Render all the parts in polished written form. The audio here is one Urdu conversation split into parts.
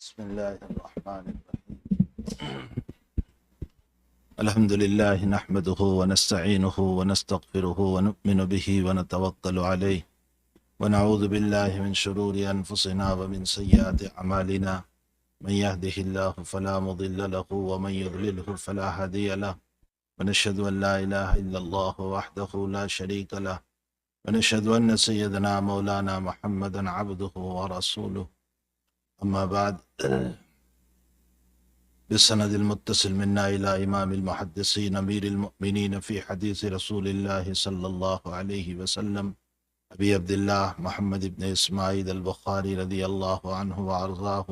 بسم الله الرحمن الرحيم. الحمد لله نحمده ونستعينه ونستغفره ونؤمن به ونتوكل عليه ونعوذ بالله من شرور أنفسنا ومن سيئات أعمالنا من يهده الله فلا مضل له ومن يضلله فلا هادي له ونشهد أن لا إله إلا الله وحده لا شريك له ونشهد أن سيدنا مولانا محمدا عبده ورسوله أما بعد بالسند المتصل منا إلى إمام المحدثين أمير المؤمنين في حديث رسول الله صلى الله عليه وسلم أبي عبد الله محمد بن إسماعيل البخاري رضي الله عنه وأرضاه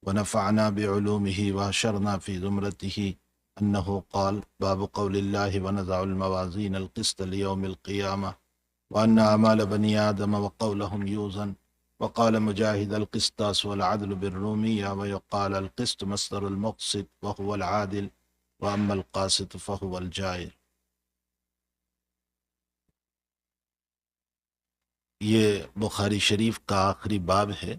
ونفعنا بعلومه وأشرنا في زمرته أنه قال: باب قول الله ونضع الموازين القسط ليوم القيامة وأن أعمال بني آدم وقولهم يوزن. وقال مجاهد: القسطاس والعدل بالرومية، ويقال القسط مصدر المقسط وهو العادل، وأما القاسط فهو الجائر۔ یہ بخاری شریف کا آخری باب ہے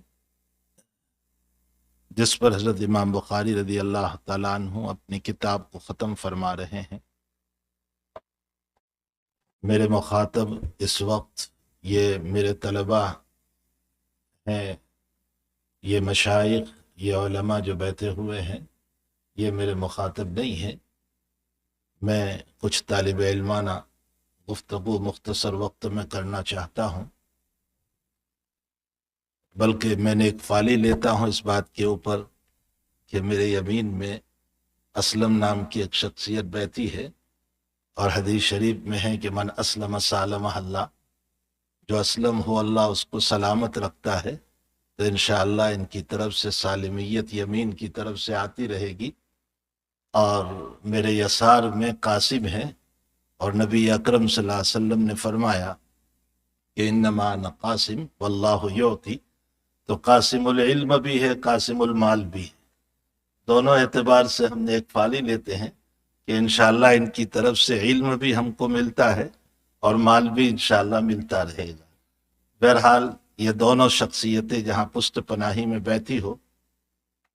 جس پر حضرت امام بخاری رضی اللہ تعالیٰ عنہ اپنی کتاب کو ختم فرما رہے ہیں۔ میرے مخاطب اس وقت یہ میرے طلباء ہیں، یہ مشائخ، یہ علماء جو بیٹھے ہوئے ہیں، یہ میرے مخاطب نہیں ہیں۔ میں کچھ طالب علمانہ گفتگو مختصر وقت میں کرنا چاہتا ہوں، بلکہ میں نے ایک فالی لیتا ہوں اس بات کے اوپر کہ میرے یمین میں اسلم نام کی ایک شخصیت بیٹھی ہے، اور حدیث شریف میں ہے کہ من اسلم سالمہ اللہ، جو اسلم ہو اللہ اس کو سلامت رکھتا ہے۔ تو انشاءاللہ ان کی طرف سے سالمیت یمین کی طرف سے آتی رہے گی۔ اور میرے یسار میں قاسم ہے، اور نبی اکرم صلی اللہ علیہ وسلم نے فرمایا کہ انما انا قاسم واللہ یعطی، تو قاسم العلم بھی ہے، قاسم المال بھی ہے۔ دونوں اعتبار سے ہم نے ایک فالی لیتے ہیں کہ انشاءاللہ ان کی طرف سے علم بھی ہم کو ملتا ہے اور مال بھی انشاءاللہ ملتا رہے گا۔ بہرحال یہ دونوں شخصیتیں جہاں پشت پناہی میں بیٹھی ہو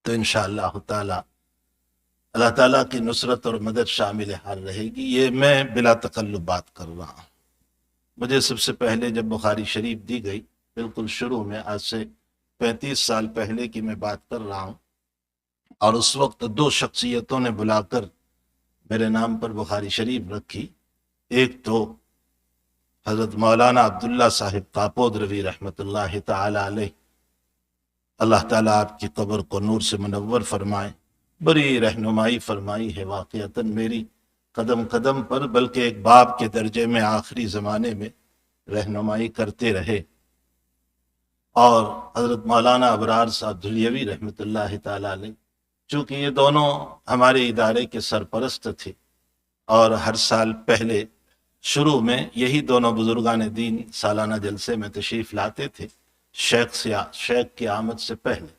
تو انشاءاللہ تعالی اللہ تعالیٰ کی نصرت اور مدد شامل حال رہے گی۔ یہ میں بلا تکلف بات کر رہا ہوں۔ مجھے سب سے پہلے جب بخاری شریف دی گئی، بالکل شروع میں، آج سے 35 سال پہلے کی میں بات کر رہا ہوں، اور اس وقت دو شخصیتوں نے بلا کر میرے نام پر بخاری شریف رکھی۔ ایک تو حضرت مولانا عبداللہ صاحب کاپودروی رحمۃ اللہ تعالی علیہ، اللہ تعالیٰ آپ کی قبر کو نور سے منور فرمائے، بڑی رہنمائی فرمائی ہے واقعتاً میری قدم قدم پر، بلکہ ایک باپ کے درجے میں آخری زمانے میں رہنمائی کرتے رہے۔ اور حضرت مولانا ابرار صاحب دھلیوی رحمۃ اللہ تعالی علیہ، چونکہ یہ دونوں ہمارے ادارے کے سرپرست تھے، اور ہر سال پہلے شروع میں یہی دونوں بزرگان دین سالانہ جلسے میں تشریف لاتے تھے شیخ کی آمد سے پہلے،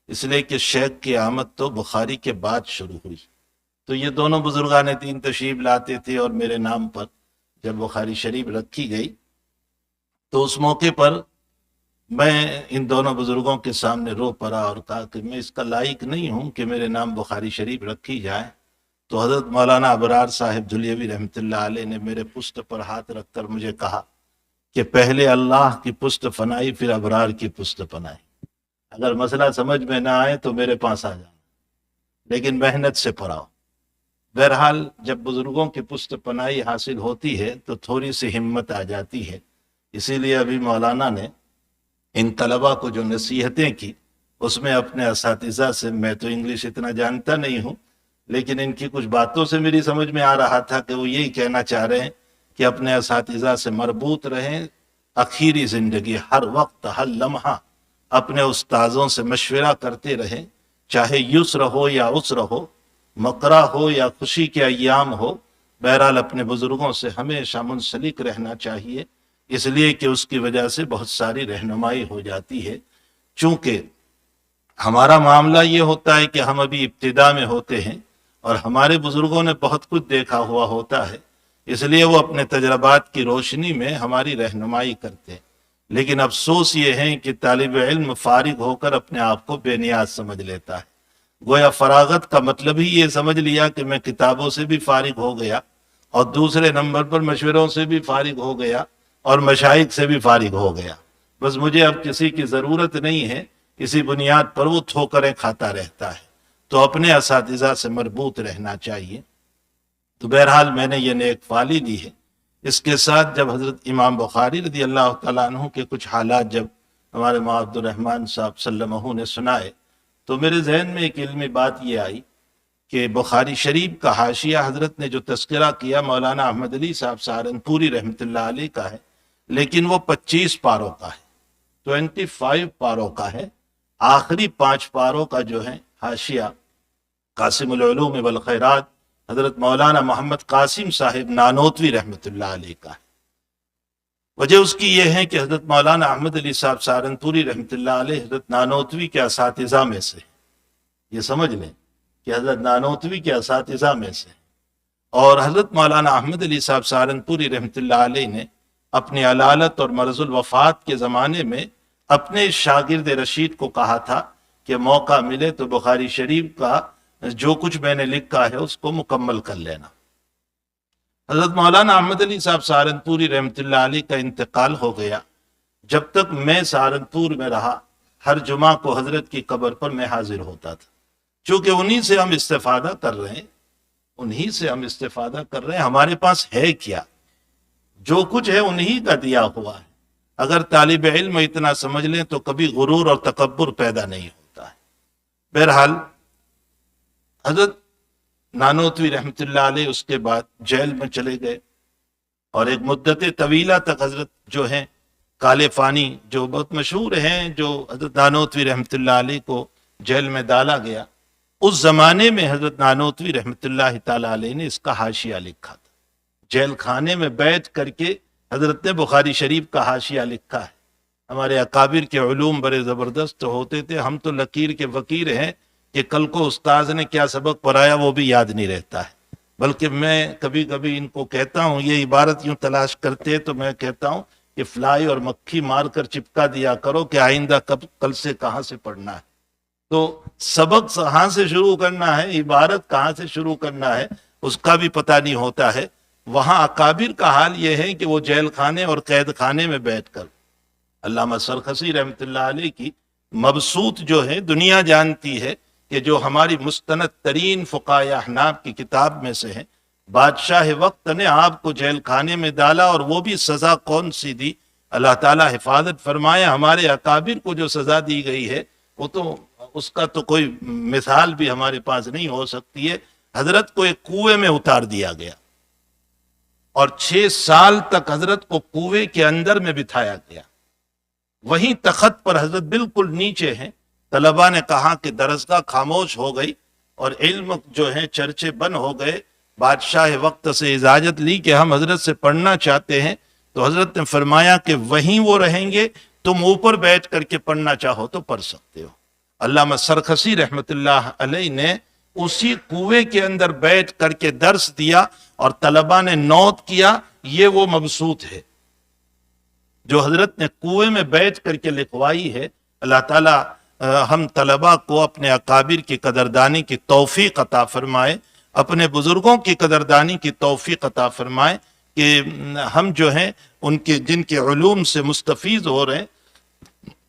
اس لیے کہ شیخ کی آمد تو بخاری کے بعد شروع ہوئی۔ تو یہ دونوں بزرگان دین تشریف لاتے تھے، اور میرے نام پر جب بخاری شریف رکھی گئی تو اس موقع پر میں ان دونوں بزرگوں کے سامنے رو پڑا اور کہا کہ میں اس کا لائق نہیں ہوں کہ میرے نام بخاری شریف رکھی جائے۔ تو حضرت مولانا ابرار صاحب دھلیوی رحمۃ اللہ علیہ نے میرے پشت پر ہاتھ رکھ کر مجھے کہا کہ پہلے اللہ کی پشت پناہی، پھر ابرار کی پشت پناہی۔ اگر مسئلہ سمجھ میں نہ آئے تو میرے پاس آ جانا، لیکن محنت سے پڑھاؤ۔ بہرحال جب بزرگوں کی پشت پناہی حاصل ہوتی ہے تو تھوڑی سی ہمت آ جاتی ہے۔ اسی لیے ابھی مولانا نے ان طلباء کو جو نصیحتیں کی، اس میں اپنے اساتذہ سے، میں تو انگلش اتنا جانتا نہیں ہوں، لیکن ان کی کچھ باتوں سے میری سمجھ میں آ رہا تھا کہ وہ یہی کہنا چاہ رہے ہیں کہ اپنے اساتذہ سے مربوط رہیں، آخری زندگی ہر وقت ہر لمحہ اپنے استاذوں سے مشورہ کرتے رہیں، چاہے یسر ہو یا عسر ہو، مکرہ ہو یا خوشی کے ایام ہو، بہرحال اپنے بزرگوں سے ہمیشہ منسلک رہنا چاہیے، اس لیے کہ اس کی وجہ سے بہت ساری رہنمائی ہو جاتی ہے۔ چونکہ ہمارا معاملہ یہ ہوتا ہے کہ ہم ابھی ابتدا میں ہوتے ہیں، اور ہمارے بزرگوں نے بہت کچھ دیکھا ہوا ہوتا ہے، اس لیے وہ اپنے تجربات کی روشنی میں ہماری رہنمائی کرتے ہیں۔ لیکن افسوس یہ ہے کہ طالب علم فارغ ہو کر اپنے آپ کو بے نیاز سمجھ لیتا ہے۔ گویا فراغت کا مطلب ہی یہ سمجھ لیا کہ میں کتابوں سے بھی فارغ ہو گیا اور دوسرے نمبر پر مشوروں سے بھی فارغ ہو گیا اور مشائخ سے بھی فارغ ہو گیا، بس مجھے اب کسی کی ضرورت نہیں ہے۔ اسی بنیاد پر وہ ٹھوکریں کھاتا رہتا ہے۔ تو اپنے اساتذہ سے مربوط رہنا چاہیے۔ تو بہرحال میں نے یہ نیک فالی دی ہے۔ اس کے ساتھ جب حضرت امام بخاری رضی اللہ تعالیٰ عنہ کے کچھ حالات جب ہمارے مولانا عبد الرحمن صاحب سلمہ نے سنائے تو میرے ذہن میں ایک علمی بات یہ آئی کہ بخاری شریف کا حاشیہ حضرت نے جو تذکرہ کیا مولانا احمد علی صاحب سہارنپوری رحمۃ اللہ علیہ کا ہے، لیکن وہ 25 پاروں کا ہے، 25 پاروں کا ہے۔ آخری 5 پاروں کا جو ہے حاشیہ قاسم العلوم والخیرات حضرت مولانا محمد قاسم صاحب نانوتوی رحمۃ اللہ علیہ کا ہے۔ وجہ اس کی یہ ہے کہ حضرت مولانا احمد علی صاحب سہارنپوری رحمۃ اللہ علیہ حضرت نانوتوی کے اساتذہ میں سے، یہ سمجھ لیں کہ حضرت نانوتوی کے اساتذہ میں سے، اور حضرت مولانا احمد علی صاحب سہارنپوری رحمۃ اللہ علیہ نے اپنی علالت اور مرض الوفات کے زمانے میں اپنے شاگرد رشید کو کہا تھا کہ موقع ملے تو بخاری شریف کا جو کچھ میں نے لکھا ہے اس کو مکمل کر لینا۔ حضرت مولانا احمد علی صاحب سہارنپوری رحمۃ اللہ علیہ کا انتقال ہو گیا۔ جب تک میں سہارنپور میں رہا ہر جمعہ کو حضرت کی قبر پر میں حاضر ہوتا تھا، چونکہ انہی سے ہم استفادہ کر رہے ہیں، ہمارے پاس ہے کیا؟ جو کچھ ہے انہی کا دیا ہوا ہے۔ اگر طالب علم اتنا سمجھ لیں تو کبھی غرور اور تکبر پیدا نہیں ہوتا ہے۔ بہرحال حضرت نانوتوی رحمۃ اللہ علیہ اس کے بعد جیل میں چلے گئے، اور ایک مدت طویلہ تک حضرت جو ہیں کالے فانی جو بہت مشہور ہیں، جو حضرت نانوتوی رحمۃ اللہ علیہ کو جیل میں ڈالا گیا، اس زمانے میں حضرت نانوتوی رحمۃ اللہ تعالی علیہ نے اس کا حاشیہ لکھا تھا۔ جیل خانے میں بیٹھ کر کے حضرت نے بخاری شریف کا حاشیہ لکھا ہے۔ ہمارے اکابر کے علوم بڑے زبردست ہوتے تھے، ہم تو لکیر کے فقیر ہیں کہ کل کو استاذ نے کیا سبق پڑھایا وہ بھی یاد نہیں رہتا ہے۔ بلکہ میں کبھی کبھی ان کو کہتا ہوں، یہ عبارت یوں تلاش کرتے تو میں کہتا ہوں کہ فلائی اور مکھی مار کر چپکا دیا کرو کہ آئندہ کل سے کہاں سے پڑھنا ہے۔ تو سبق کہاں سے شروع کرنا ہے، عبارت کہاں سے شروع کرنا ہے، اس کا بھی پتہ نہیں ہوتا ہے۔ وہاں اکابر کا حال یہ ہے کہ وہ جیل خانے اور قید خانے میں بیٹھ کر علامہ سرخسی رحمۃ اللہ علیہ کی مبسوط جو ہے دنیا جانتی ہے کہ جو ہماری مستند ترین فقہائے احناف کی کتاب میں سے ہے، بادشاہ وقت نے آپ کو جیل خانے میں ڈالا اور وہ بھی سزا کون سی دی، اللہ تعالیٰ حفاظت فرمائے۔ ہمارے اکابر کو جو سزا دی گئی ہے وہ تو اس کا تو کوئی مثال بھی ہمارے پاس نہیں ہو سکتی ہے۔ حضرت کو ایک کنویں میں اتار دیا گیا اور 6 سال تک حضرت کو کنویں کے اندر میں بٹھایا گیا۔ وہیں تخت پر حضرت بالکل نیچے ہیں۔ طلباء نے کہا کہ درسگاہ خاموش ہو گئی اور علم جو ہے چرچے بند ہو گئے۔ بادشاہ وقت سے اجازت لی کہ ہم حضرت سے پڑھنا چاہتے ہیں، تو حضرت نے فرمایا کہ وہیں وہ رہیں گے، تم اوپر بیٹھ کر کے پڑھنا چاہو تو پڑھ سکتے ہو۔ علامہ سرخسی رحمۃ اللہ علیہ نے اسی کنویں کے اندر بیٹھ کر کے درس دیا اور طلباء نے نوٹ کیا، یہ وہ مبسوط ہے جو حضرت نے کنویں میں بیٹھ کر کے لکھوائی ہے۔ اللہ تعالیٰ ہم طلباء کو اپنے اکابر کی قدردانی کی توفیق عطا فرمائے، اپنے بزرگوں کی قدردانی کی توفیق عطا فرمائے کہ ہم جو ہیں ان کے جن کے علوم سے مستفیض ہو رہے ہیں،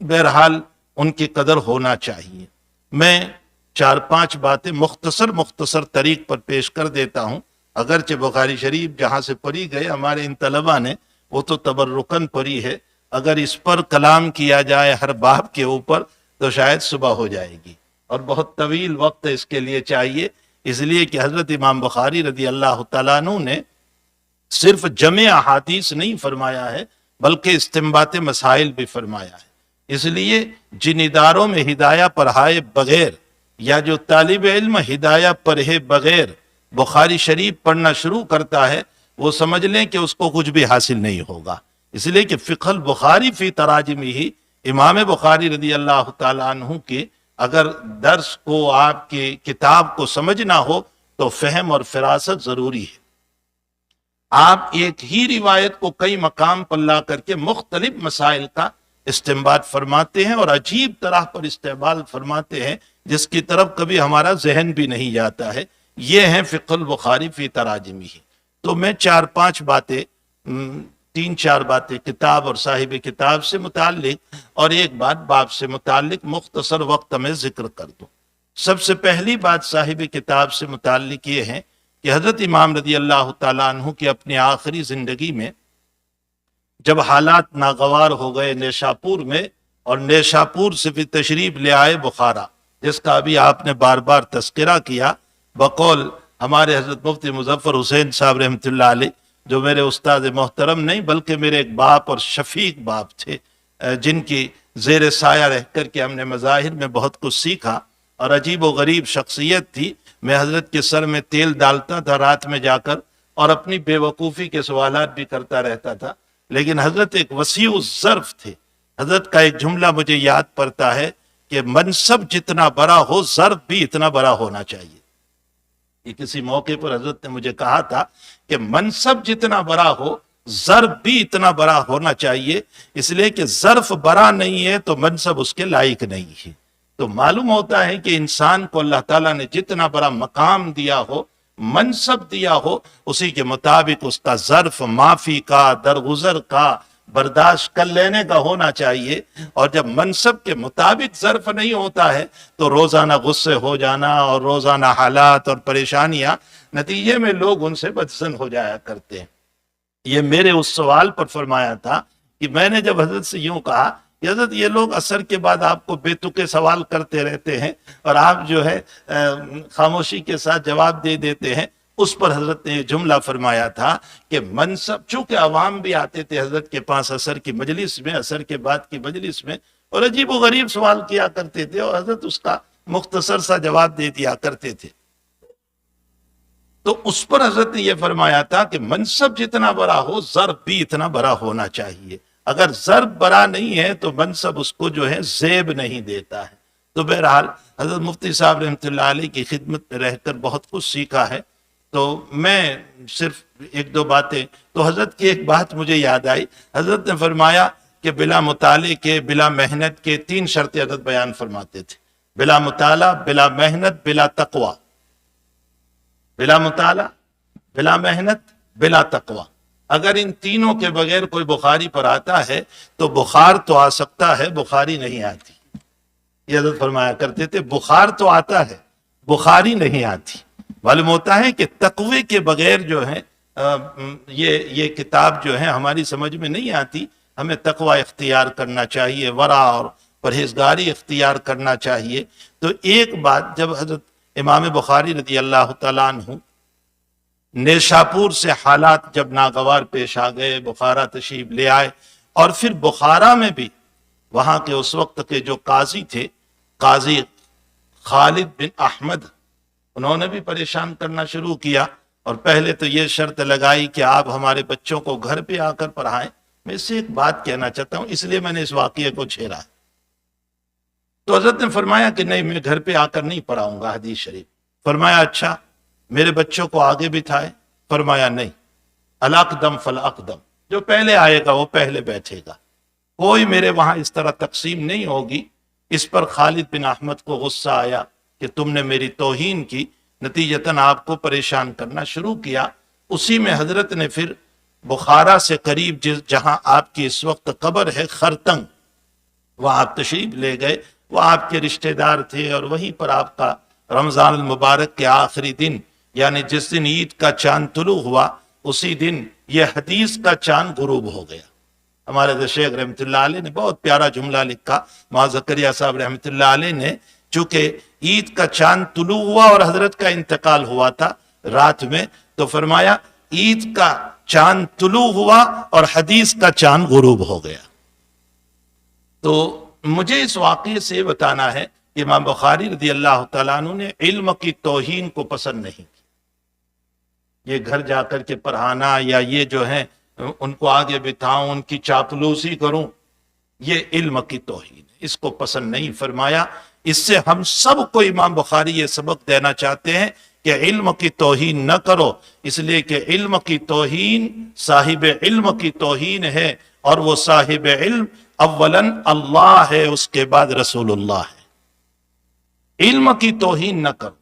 بہرحال ان کی قدر ہونا چاہیے۔ میں 4-5 باتیں مختصر طریق پر پیش کر دیتا ہوں۔ اگرچہ بخاری شریف جہاں سے پڑھی گئے ہمارے ان طلباء نے وہ تو تبرکن پڑھی ہے، اگر اس پر کلام کیا جائے ہر باب کے اوپر تو شاید صبح ہو جائے گی، اور بہت طویل وقت اس کے لیے چاہیے، اس لیے کہ حضرت امام بخاری رضی اللہ تعالیٰ عنہ نے صرف جمع احادیث نہیں فرمایا ہے بلکہ استنباط مسائل بھی فرمایا ہے۔ اس لیے جن اداروں میں ہدایہ پڑھائے بغیر یا جو طالب علم ہدایہ پڑھے بغیر بخاری شریف پڑھنا شروع کرتا ہے وہ سمجھ لیں کہ اس کو کچھ بھی حاصل نہیں ہوگا، اس لیے کہ فقہ البخاری فی تراجمہ ہی، امام بخاری رضی اللہ تعالیٰ عنہ کے اگر درس کو آپ کی کتاب کو سمجھنا ہو تو فہم اور فراست ضروری ہے۔ آپ ایک ہی روایت کو کئی مقام پر لا کر کے مختلف مسائل کا استنباط فرماتے ہیں اور عجیب طرح پر استعمال فرماتے ہیں جس کی طرف کبھی ہمارا ذہن بھی نہیں جاتا ہے. یہ ہیں فقہ البخاری فی تراجمہ. تو میں 4-5 باتیں 3-4 باتیں کتاب اور صاحب کتاب سے متعلق اور ایک بات باب سے متعلق مختصر وقت میں ذکر کر دوں. سب سے پہلی بات صاحب کتاب سے متعلق یہ ہے کہ حضرت امام رضی اللہ تعالیٰ عنہ کی اپنی آخری زندگی میں جب حالات ناگوار ہو گئے نیشاپور میں، اور نیشاپور سے پھر تشریف لے آئے بخارا، جس کا ابھی آپ نے بار بار تذکرہ کیا، بقول ہمارے حضرت مفتی مظفر حسین صاحب رحمۃ اللہ علیہ، جو میرے استاد محترم نہیں بلکہ میرے ایک باپ اور شفیق باپ تھے، جن کی زیر سایہ رہ کر کے ہم نے مظاہر میں بہت کچھ سیکھا، اور عجیب و غریب شخصیت تھی. میں حضرت کے سر میں تیل ڈالتا تھا رات میں جا کر، اور اپنی بے وقوفی کے سوالات بھی کرتا رہتا تھا، لیکن حضرت ایک وسیع الظرف تھے. حضرت کا ایک جملہ مجھے یاد پڑتا ہے کہ منصب جتنا بڑا ہو ظرف بھی اتنا بڑا ہونا چاہیے. یہ کسی موقع پر حضرت نے مجھے کہا تھا کہ منصب جتنا بڑا ہو ظرف بھی اتنا بڑا ہونا چاہیے، اس لیے کہ ظرف بڑا نہیں ہے تو منصب اس کے لائق نہیں ہے. تو معلوم ہوتا ہے کہ انسان کو اللہ تعالیٰ نے جتنا بڑا مقام دیا ہو، منصب دیا ہو، اسی کے مطابق اس کا ظرف معافی کا، درگزر کا، برداشت کر لینے کا ہونا چاہیے. اور جب منصب کے مطابق ظرف نہیں ہوتا ہے تو روزانہ غصے ہو جانا اور روزانہ حالات اور پریشانیاں، نتیجے میں لوگ ان سے بدظن ہو جایا کرتے ہیں. یہ میرے اس سوال پر فرمایا تھا کہ میں نے جب حضرت سے یوں کہا کہ حضرت یہ لوگ عصر کے بعد آپ کو بے تکے سوال کرتے رہتے ہیں اور آپ جو ہے خاموشی کے ساتھ جواب دے دیتے ہیں، اس پر حضرت نے یہ جملہ فرمایا تھا کہ منصب، چونکہ عوام بھی آتے تھے حضرت کے پاس عصر کی مجلس میں، عصر کے بعد کی مجلس میں، اور عجیب و غریب سوال کیا کرتے تھے اور حضرت اس کا مختصر سا جواب دے دیا کرتے تھے. تو اس پر حضرت نے یہ فرمایا تھا کہ منصب جتنا بڑا ہو ظرف بھی اتنا بڑا ہونا چاہیے. اگر ظرف بڑا نہیں ہے تو منصب اس کو جو ہے زیب نہیں دیتا ہے. تو بہرحال حضرت مفتی صاحب رحمۃ اللہ علیہ کی خدمت میں رہ کر بہت کچھ سیکھا ہے. تو میں صرف 1-2 باتیں، تو حضرت کی ایک بات مجھے یاد آئی. حضرت نے فرمایا کہ بلا مطالعے کے، بلا محنت کے 3 شرطیں حضرت بیان فرماتے تھے: بلا مطالعہ، بلا محنت، بلا تقوی. بلا مطالعہ، بلا محنت، بلا تقوی. اگر ان تینوں کے بغیر کوئی بخاری پر آتا ہے تو بخار تو آ سکتا ہے، بخاری نہیں آتی. یہ حضرت فرمایا کرتے تھے بخار تو آتا ہے، بخاری نہیں آتی. معلوم ہوتا ہے کہ تقوی کے بغیر جو ہے یہ کتاب جو ہے ہماری سمجھ میں نہیں آتی. ہمیں تقوی اختیار کرنا چاہیے، ورع اور پرہیزگاری اختیار کرنا چاہیے. تو ایک بات، جب حضرت امام بخاری رضی اللہ تعالیٰ عنہ نیشاپور سے حالات جب ناگوار پیش آ گئے، بخارا تشریف لے آئے، اور پھر بخارا میں بھی وہاں کے اس وقت کے جو قاضی تھے، قاضی خالد بن احمد، انہوں نے بھی پریشان کرنا شروع کیا. اور پہلے تو یہ شرط لگائی کہ آپ ہمارے بچوں کو گھر پہ آ کر پڑھائیں. میں اس سے ایک بات کہنا چاہتا ہوں، اس لیے میں نے اس واقعے کو چھیڑا. تو حضرت نے فرمایا کہ نہیں، میں گھر پہ آ کر نہیں پڑھاؤں گا حدیث شریف. فرمایا اچھا میرے بچوں کو آگے بٹھائے. فرمایا نہیں، الاقدم فالاقدم، جو پہلے آئے گا وہ پہلے بیٹھے گا. کوئی میرے وہاں اس طرح تقسیم نہیں ہوگی. اس پر خالد بن احمد کو غصہ آیا کہ تم نے میری توہین کی، نتیجتاً آپ کو پریشان کرنا شروع کیا. اسی میں حضرت نے پھر بخارا سے قریب جہاں آپ کی اس وقت قبر ہے خرتنگ، وہاں آپ تشریف لے گئے. وہ آپ کے رشتہ دار تھے، اور وہیں پر آپ کا رمضان المبارک کے آخری دن، یعنی جس دن عید کا چاند طلوع ہوا، اسی دن یہ حدیث کا چاند غروب ہو گیا. ہمارے شیخ رحمۃ اللہ علیہ نے بہت پیارا جملہ لکھا. مولانا زکریا صاحب رحمۃ اللہ علیہ نے، چونکہ عید کا چاند طلوع ہوا اور حضرت کا انتقال ہوا تھا رات میں، تو فرمایا عید کا چاند طلوع ہوا اور حدیث کا چاند غروب ہو گیا. تو مجھے اس واقعے سے بتانا ہے کہ امام بخاری رضی اللہ تعالیٰ عنہ نے علم کی توہین کو پسند نہیں کی. یہ گھر جا کر کے پڑھانا یا یہ جو ہے ان کو آگے بٹھاؤں، ان کی چاپلوسی کروں، یہ علم کی توہین ہے، اس کو پسند نہیں فرمایا. اس سے ہم سب کو امام بخاری یہ سبق دینا چاہتے ہیں کہ علم کی توہین نہ کرو، اس لیے کہ علم کی توہین صاحب علم کی توہین ہے، اور وہ صاحب علم اولاً اللہ ہے، اس کے بعد رسول اللہ ہے۔ علم کی توہین نہ کرو۔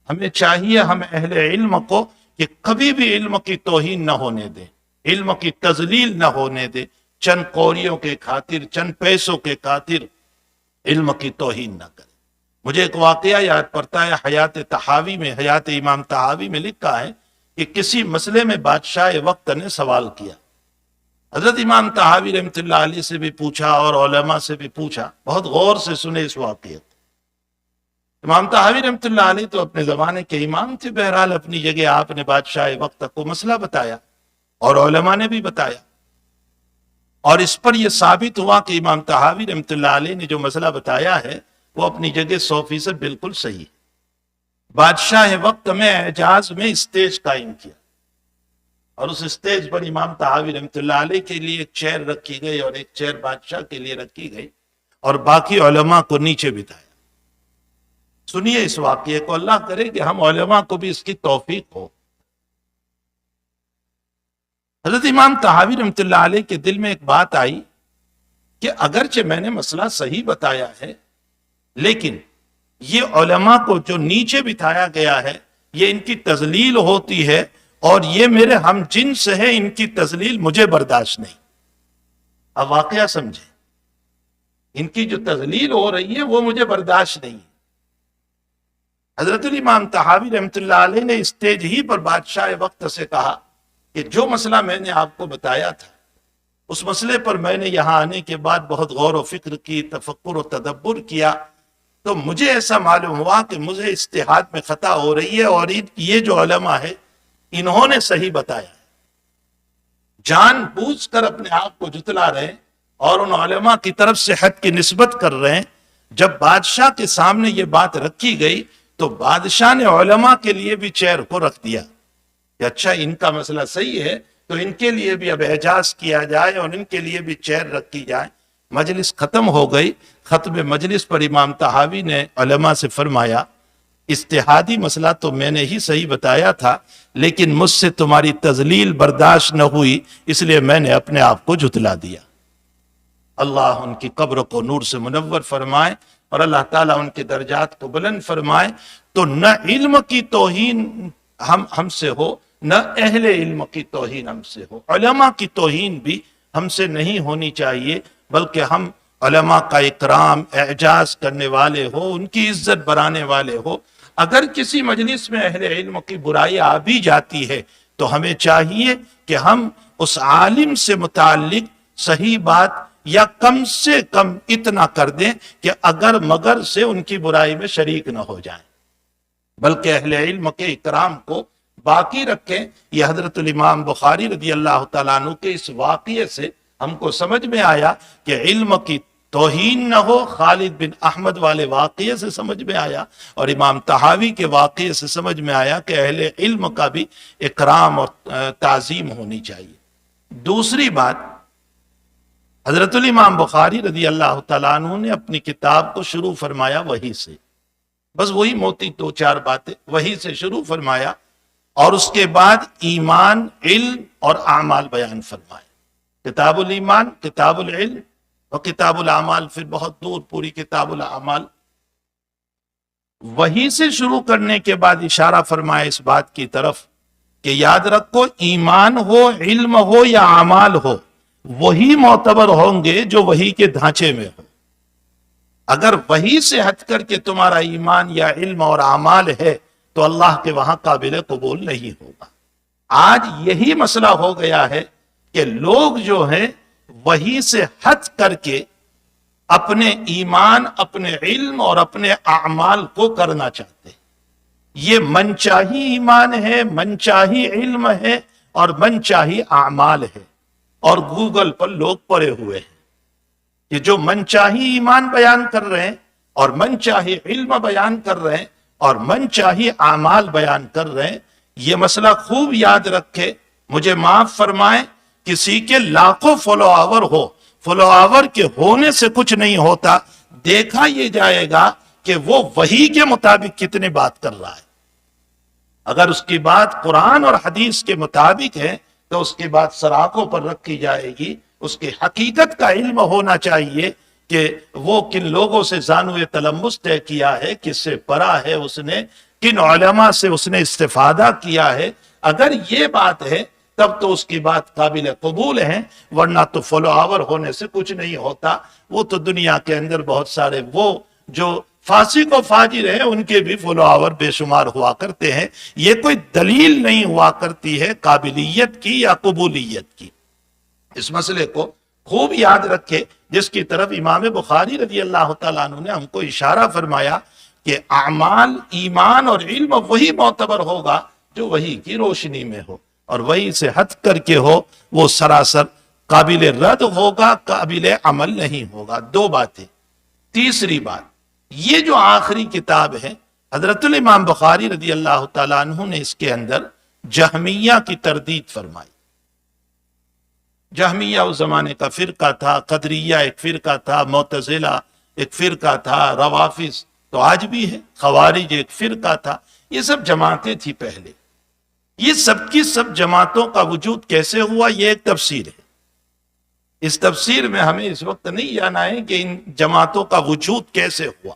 ہمیں چاہیے ہم اہل علم کو کہ کبھی بھی علم کی توہین نہ ہونے دیں، علم کی تذلیل نہ ہونے دیں، چند کوریوں کے خاطر، چند پیسوں کے خاطر علم کی توہین نہ کریں۔ مجھے ایک واقعہ یاد پڑتا ہے، حیات طحاوی میں، حیات امام طحاوی میں لکھا ہے کہ کسی مسئلے میں بادشاہ وقت نے سوال کیا۔ حضرت امام طحاوی رحمۃ اللہ علیہ سے بھی پوچھا اور علماء سے بھی پوچھا، بہت غور سے سنے اس واقعے کو۔ امام طحاوی رحمۃ اللہ علیہ تو اپنے زمانے کے امام تھے، بہرحال اپنی جگہ آپ نے بادشاہ وقت کو مسئلہ بتایا اور علماء نے بھی بتایا، اور اس پر یہ ثابت ہوا کہ امام طحاوی رحمۃ اللہ علیہ نے جو مسئلہ بتایا ہے وہ اپنی جگہ 100% بالکل صحیح ہے۔ بادشاہ وقت میں اعجاز میں اسٹیج قائم کیا، اور اس اسٹیج پر امام طحاوی رحمۃ اللہ علیہ کے لیے ایک چیئر رکھی گئی اور ایک چیئر بادشاہ کے لیے رکھی گئی، اور باقی علماء کو نیچے بٹھایا۔ سنیے اس واقعے کو، اللہ کرے کہ ہم علماء کو بھی اس کی توفیق ہو۔ حضرت امام طحاوی رحمۃ اللہ علیہ کے دل میں ایک بات آئی کہ اگرچہ میں نے مسئلہ صحیح بتایا ہے، لیکن یہ علماء کو جو نیچے بٹھایا گیا ہے یہ ان کی تذلیل ہوتی ہے، اور یہ میرے ہم جنس ہے، ان کی تذلیل مجھے برداشت نہیں۔ اب واقعہ سمجھیں، ان کی جو تذلیل ہو رہی ہے وہ مجھے برداشت نہیں ہے۔ حضرت الامام طحاوی رحمۃ اللہ علیہ نے اسٹیج ہی پر بادشاہ وقت سے کہا کہ جو مسئلہ میں نے آپ کو بتایا تھا، اس مسئلے پر میں نے یہاں آنے کے بعد بہت غور و فکر کی، تفکر و تدبر کیا، تو مجھے ایسا معلوم ہوا کہ مجھے اجتہاد میں خطا ہو رہی ہے، اور یہ جو علماء ہے انہوں نے صحیح بتایا ہے۔ جان بوجھ کر اپنے آپ کو جتلا رہے ہیں اور ان علماء کی طرف سے حق کی نسبت کر رہے ہیں۔ جب بادشاہ کے سامنے یہ بات رکھی گئی تو بادشاہ نے علماء کے لیے بھی چیئر کو رکھ دیا کہ اچھا ان کا مسئلہ صحیح ہے تو ان کے لیے بھی اب اعجاز کیا جائے اور ان کے لیے بھی چیئر رکھی جائے۔ مجلس ختم ہو گئی۔ ختم مجلس پر امام طحاوی نے علماء سے فرمایا، اجتہادی مسئلہ تو میں نے ہی صحیح بتایا تھا، لیکن مجھ سے تمہاری تذلیل برداشت نہ ہوئی، اس لیے میں نے اپنے آپ کو جھتلا دیا۔ اللہ ان کی قبر کو نور سے منور فرمائے اور اللہ تعالیٰ ان کے درجات کو بلند فرمائے۔ تو نہ علم کی توہین ہم سے ہو، نہ اہل علم کی توہین ہم سے ہو۔ علماء کی توہین بھی ہم سے نہیں ہونی چاہیے، بلکہ ہم علماء کا اکرام، اعجاز کرنے والے ہو، ان کی عزت بڑھانے والے ہو۔ اگر کسی مجلس میں اہل علم کی برائی آ بھی جاتی ہے تو ہمیں چاہیے کہ ہم اس عالم سے متعلق صحیح بات یا کم سے کم اتنا کر دیں کہ اگر مگر سے ان کی برائی میں شریک نہ ہو جائیں، بلکہ اہل علم کے اکرام کو باقی رکھیں۔ یہ حضرت الامام بخاری رضی اللہ تعالیٰ عنہ کے اس واقعے سے ہم کو سمجھ میں آیا کہ علم کی توہین نہ ہو۔ خالد بن احمد والے واقعے سے سمجھ میں آیا، اور امام طحاوی کے واقعے سے سمجھ میں آیا کہ اہل علم کا بھی اکرام اور تعظیم ہونی چاہیے۔ دوسری بات، حضرت الامام بخاری رضی اللہ تعالیٰ عنہ نے اپنی کتاب کو شروع فرمایا وحی سے، بس وہی موٹی دو چار باتیں وحی سے شروع فرمایا، اور اس کے بعد ایمان، علم اور اعمال بیان فرمائے۔ کتاب الایمان، کتاب العلم اور کتاب الاعمال، پھر بہت دور پوری کتاب الاعمال۔ وحی سے شروع کرنے کے بعد اشارہ فرمائے اس بات کی طرف کہ یاد رکھو، ایمان ہو، علم ہو یا اعمال ہو، وہی معتبر ہوں گے جو وحی کے ڈھانچے میں ہو۔ اگر وحی سے ہٹ کر کے تمہارا ایمان یا علم اور اعمال ہے تو اللہ کے وہاں قابل قبول نہیں ہوگا۔ آج یہی مسئلہ ہو گیا ہے کہ لوگ جو ہیں وحی سے ہٹ کر کے اپنے ایمان، اپنے علم اور اپنے اعمال کو کرنا چاہتے ہیں۔ یہ منچاہی ایمان ہے، منچاہی علم ہے اور منچاہی اعمال ہے، اور گوگل پر لوگ پڑے ہوئے ہیں کہ جو منچاہی ایمان بیان کر رہے ہیں اور منچاہی علم بیان کر رہے ہیں اور منچاہی اعمال بیان کر رہے ہیں۔ یہ مسئلہ خوب یاد رکھے، مجھے معاف فرمائیں، کسی کے لاکھوں فالوور ہو، فالوور کے ہونے سے کچھ نہیں ہوتا، دیکھا یہ جائے گا کہ وہ وحی کے مطابق کتنے بات کر رہا ہے۔ اگر اس کی بات قرآن اور حدیث کے مطابق ہے تو اس کی بات سراخوں پر رکھی جائے گی، اس کی حقیقت کا علم ہونا چاہیے کہ وہ کن لوگوں سے زانوِ تلمس طے کیا ہے، کس سے پڑھا ہے اس نے، کن علماء سے اس نے استفادہ کیا ہے۔ اگر یہ بات ہے تب تو اس کی بات قابل قبول ہے، ورنہ تو فالوور ہونے سے کچھ نہیں ہوتا۔ وہ تو دنیا کے اندر بہت سارے وہ جو فاسق و فاجر ہیں ان کے بھی فالوور بے شمار ہوا کرتے ہیں، یہ کوئی دلیل نہیں ہوا کرتی ہے قابلیت کی یا قبولیت کی۔ اس مسئلے کو خوب یاد رکھے، جس کی طرف امام بخاری رضی اللہ تعالیٰ عنہ نے ہم کو اشارہ فرمایا کہ اعمال، ایمان اور علم وہی معتبر ہوگا جو وہی کی روشنی میں ہو، اور وہی سے ہٹ کر کے ہو وہ سراسر قابل رد ہوگا، قابل عمل نہیں ہوگا۔ دو باتیں۔ تیسری بات، یہ جو آخری کتاب ہے حضرت الامام بخاری رضی اللہ تعالیٰ عنہ نے اس کے اندر جہمیہ کی تردید فرمائی۔ جہمیہ اس زمانے کا فرقہ تھا، قدریہ ایک فرقہ تھا، معتزلہ ایک فرقہ تھا، روافض تو آج بھی ہے، خوارج ایک فرقہ تھا، یہ سب جماعتیں تھی پہلے۔ یہ سب کی سب جماعتوں کا وجود کیسے ہوا، یہ ایک تفسیر ہے۔ اس تفسیر میں ہمیں اس وقت نہیں جانا ہے کہ ان جماعتوں کا وجود کیسے ہوا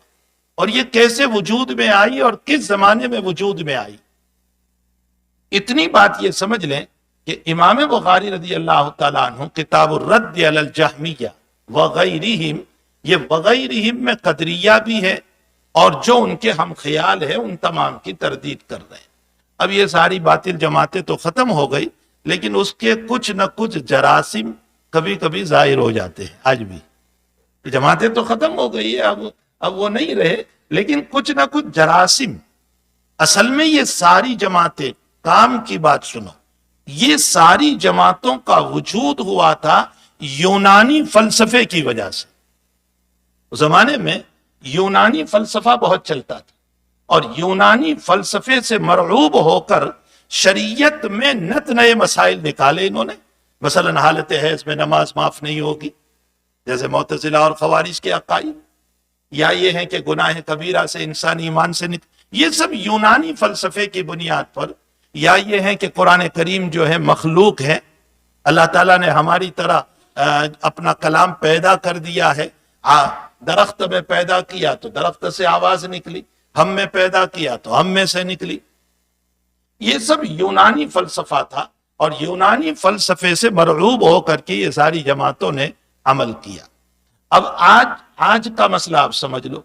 اور یہ کیسے وجود میں آئی اور کس زمانے میں وجود میں آئی۔ اتنی بات یہ سمجھ لیں کہ امام بخاری رضی اللہ تعالیٰ عنہ کتاب الرد علی الجہمیہ وغیرہم، یہ وغیرہم میں قدریہ بھی ہے اور جو ان کے ہم خیال ہے ان تمام کی تردید کر رہے ہیں۔ اب یہ ساری باطل جماعتیں تو ختم ہو گئی، لیکن اس کے کچھ نہ کچھ جراثیم کبھی کبھی ظاہر ہو جاتے ہیں آج بھی۔ جماعتیں تو ختم ہو گئی ہے، اب وہ نہیں رہے، لیکن کچھ نہ کچھ جراثیم۔ اصل میں یہ ساری جماعتیں، کام کی بات سنو، یہ ساری جماعتوں کا وجود ہوا تھا یونانی فلسفے کی وجہ سے۔ اس زمانے میں یونانی فلسفہ بہت چلتا تھا، اور یونانی فلسفے سے مرعوب ہو کر شریعت میں نت نئے مسائل نکالے انہوں نے۔ مثلا حالت حیض میں نماز معاف نہیں ہوگی، جیسے معتزلہ اور خوارج کے عقائد، یا یہ ہے کہ گناہ کبیرہ سے انسان ایمان سے یہ سب یونانی فلسفے کی بنیاد پر، یا یہ ہے کہ قرآن کریم جو ہے مخلوق ہے، اللہ تعالیٰ نے ہماری طرح اپنا کلام پیدا کر دیا ہے، درخت میں پیدا کیا تو درخت سے آواز نکلی، ہم میں پیدا کیا تو ہم میں سے نکلی۔ یہ سب یونانی فلسفہ تھا، اور یونانی فلسفے سے مرعوب ہو کر کے یہ ساری جماعتوں نے عمل کیا۔ اب آج کا مسئلہ آپ سمجھ لو،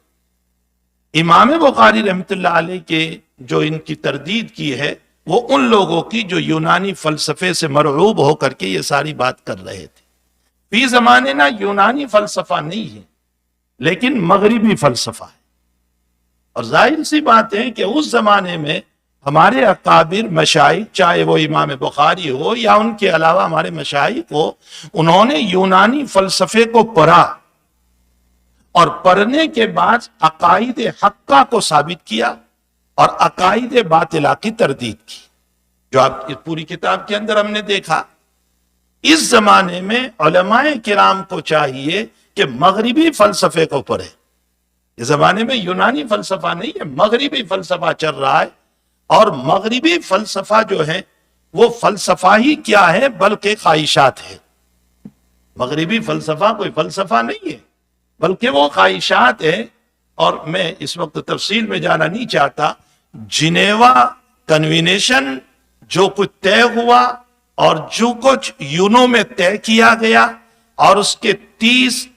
امام بخاری رحمۃ اللہ علیہ کے جو ان کی تردید کی ہے وہ ان لوگوں کی جو یونانی فلسفے سے مرعوب ہو کر کے یہ ساری بات کر رہے تھے۔ فی زمانے نہ یونانی فلسفہ نہیں ہے، لیکن مغربی فلسفہ ہے، اور ظاہر سی بات ہے کہ اس زمانے میں ہمارے اکابر مشائخ، چاہے وہ امام بخاری ہو یا ان کے علاوہ ہمارے مشائخ ہو، انہوں نے یونانی فلسفے کو پڑھا، اور پڑھنے کے بعد عقائد حقہ کو ثابت کیا اور عقائد باطلہ کی تردید کی، جو آپ اس پوری کتاب کے اندر ہم نے دیکھا۔ اس زمانے میں علماء کرام کو چاہیے کہ مغربی فلسفے کو پڑھے۔ اس زمانے میں یونانی فلسفہ نہیں ہے، مغربی فلسفہ چل رہا ہے، اور مغربی فلسفہ جو ہے وہ فلسفہ ہی کیا ہے بلکہ خواہشات ہے۔ مغربی فلسفہ کوئی فلسفہ نہیں ہے بلکہ وہ خواہشات ہے، اور میں اس وقت تفصیل میں جانا نہیں چاہتا۔ جنیوا کنوینشن جو کچھ طے ہوا اور جو کچھ یونوں میں طے کیا گیا، اور اس کے 30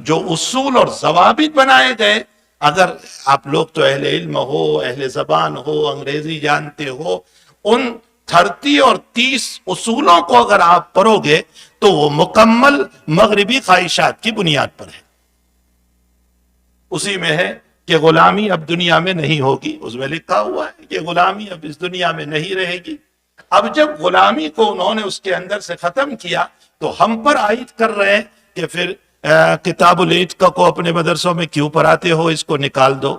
جو اصول اور ضوابط بنائے گئے، اگر آپ لوگ تو اہل علم ہو، اہل زبان ہو، انگریزی جانتے ہو، ان 30 اور 30 اصولوں کو اگر آپ پڑھو گے تو وہ مکمل مغربی خواہشات کی بنیاد پر ہے۔ اسی میں ہے کہ غلامی اب دنیا میں نہیں ہوگی، اس میں لکھا ہوا ہے کہ غلامی اب اس دنیا میں نہیں رہے گی۔ اب جب غلامی کو انہوں نے اس کے اندر سے ختم کیا تو ہم پر عائد کر رہے ہیں کہ پھر کتاب العتق کو اپنے مدرسوں میں کیوں پڑھاتے ہو، اس کو نکال دو۔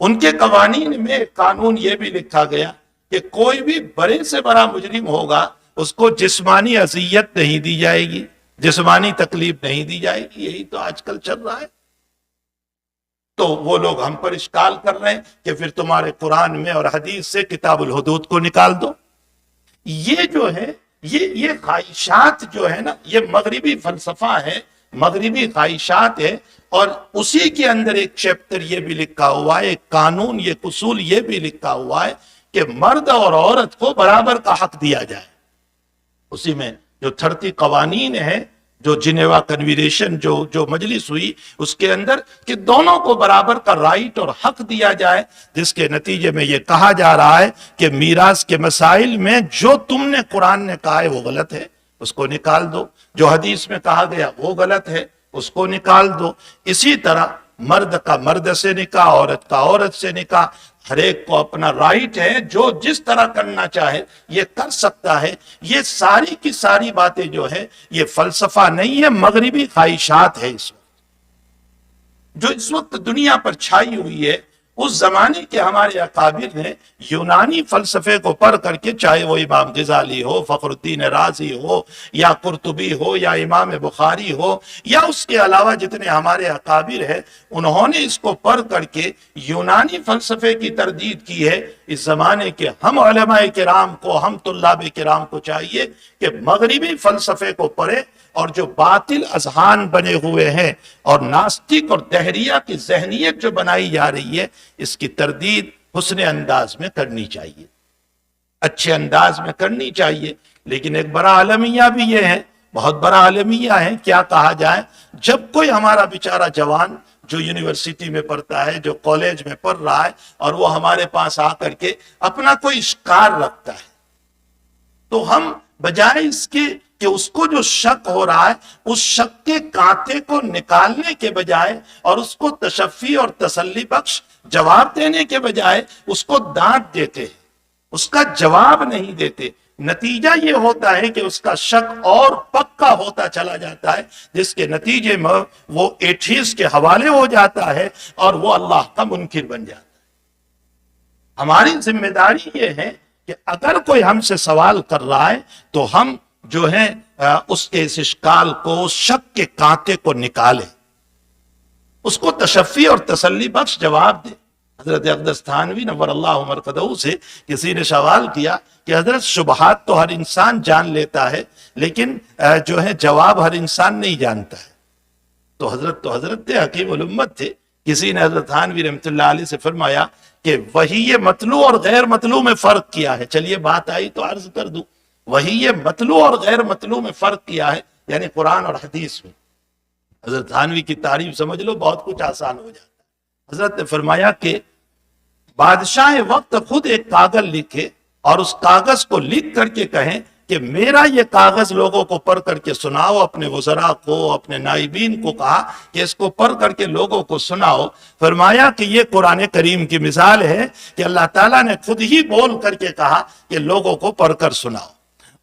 ان کے قوانین میں قانون یہ بھی لکھا گیا کہ کوئی بھی بڑے سے بڑا مجرم ہوگا اس کو جسمانی اذیت نہیں دی جائے گی، جسمانی تکلیف نہیں دی جائے گی۔ یہی تو آج کل چل رہا ہے۔ تو وہ لوگ ہم پر اشکال کر رہے ہیں کہ پھر تمہارے قرآن میں اور حدیث سے کتاب الحدود کو نکال دو۔ یہ جو ہے یہ خواہشات جو ہے نا، یہ مغربی فلسفہ ہے، مغربی خواہشات ہے، اور اسی کے اندر ایک چیپٹر یہ بھی لکھا ہوا ہے، ایک قانون، یہ اصول یہ بھی لکھا ہوا ہے کہ مرد اور عورت کو برابر کا حق دیا جائے۔ اسی میں جو 30 قوانین ہیں، جو جنیوا کنوینشن جو مجلس ہوئی، اس کے اندر کہ دونوں کو برابر کا رائٹ اور حق دیا جائے، جس کے نتیجے میں یہ کہا جا رہا ہے کہ میراث کے مسائل میں جو تم نے قرآن نے کہا ہے وہ غلط ہے، اس کو نکال دو، جو حدیث میں کہا گیا وہ غلط ہے، اس کو نکال دو۔ اسی طرح مرد کا مرد سے نکاح، عورت کا عورت سے نکاح، ہر ایک کو اپنا رائٹ ہے، جو جس طرح کرنا چاہے یہ کر سکتا ہے۔ یہ ساری کی ساری باتیں جو ہے یہ فلسفہ نہیں ہے، مغربی خواہشات ہے اس وقت جو اس وقت دنیا پر چھائی ہوئی ہے۔ اس زمانے کے ہمارے اکابر نے یونانی فلسفے کو پڑھ کر کے، چاہے وہ امام غزالی ہو، فخر الدین رازی ہو، یا قرطبی ہو، یا امام بخاری ہو، یا اس کے علاوہ جتنے ہمارے اکابر ہیں، انہوں نے اس کو پڑھ کر کے یونانی فلسفے کی تردید کی ہے۔ اس زمانے کے ہم علماء کرام کو، ہم طلاب کرام کو چاہیے کہ مغربی فلسفے کو پڑھے، اور جو باطل اذہان بنے ہوئے ہیں اور ناستک اور دہریہ کی ذہنیت جو بنائی جا رہی ہے، اس کی تردید حسن انداز میں کرنی چاہیے، اچھے انداز میں کرنی چاہیے۔ لیکن ایک بڑا المیہ بھی یہ ہے، بہت بڑا المیہ ہے، کیا کہا جائے، جب کوئی ہمارا بیچارہ جوان جو یونیورسٹی میں پڑھتا ہے، جو کالج میں پڑھ رہا ہے، اور وہ ہمارے پاس آ کر کے اپنا کوئی اشکال رکھتا ہے، تو ہم بجائے اس کے کہ اس کو جو شک ہو رہا ہے، اس شک کے کانٹے کو نکالنے کے بجائے اور اس کو تشفی اور تسلی بخش جواب دینے کے بجائے اس کو ڈانٹ دیتے ہیں، اس کا جواب نہیں دیتے۔ نتیجہ یہ ہوتا ہے کہ اس کا شک اور پکا ہوتا چلا جاتا ہے، جس کے نتیجے میں وہ ایتھیسٹ کے حوالے ہو جاتا ہے اور وہ اللہ کا منکر بن جاتا ہے۔ ہماری ذمہ داری یہ ہے کہ اگر کوئی ہم سے سوال کر رہا ہے تو ہم جو ہے اس کے اس اشکال کو، اس شک کے کانٹے کو نکالیں، اس کو تشفی اور تسلی بخش جواب دے۔ حضرت اقدس تھانوی نور اللہ مرقدہ سے کسی نے سوال کیا کہ حضرت شبہات تو ہر انسان جان لیتا ہے، لیکن جو ہے جواب ہر انسان نہیں جانتا ہے۔ تو حضرت تھے، حکیم الامت تھے۔ کسی نے حضرت تھانوی رحمۃ اللہ علیہ سے فرمایا کہ وہی مطلوع اور غیر مطلوع میں فرق کیا ہے۔ چلیے بات آئی تو عرض کر دوں، وہی مطلوع اور غیر مطلوع میں فرق کیا ہے، یعنی قرآن اور حدیث میں۔ حضرت تھانوی کی تعریف سمجھ لو، بہت کچھ آسان ہو جاتا ہے۔ حضرت نے فرمایا کہ بادشاہ وقت خود ایک کاغذ لکھے اور اس کاغذ کو لکھ کر کے کہیں کہ میرا یہ کاغذ لوگوں کو پڑھ کر کے سناؤ، اپنے وزراء کو، اپنے نائبین کو کہا کہ اس کو پڑھ کر کے لوگوں کو سناؤ۔ فرمایا کہ یہ قرآن کریم کی مثال ہے کہ اللہ تعالیٰ نے خود ہی بول کر کے کہا کہ لوگوں کو پڑھ کر سناؤ۔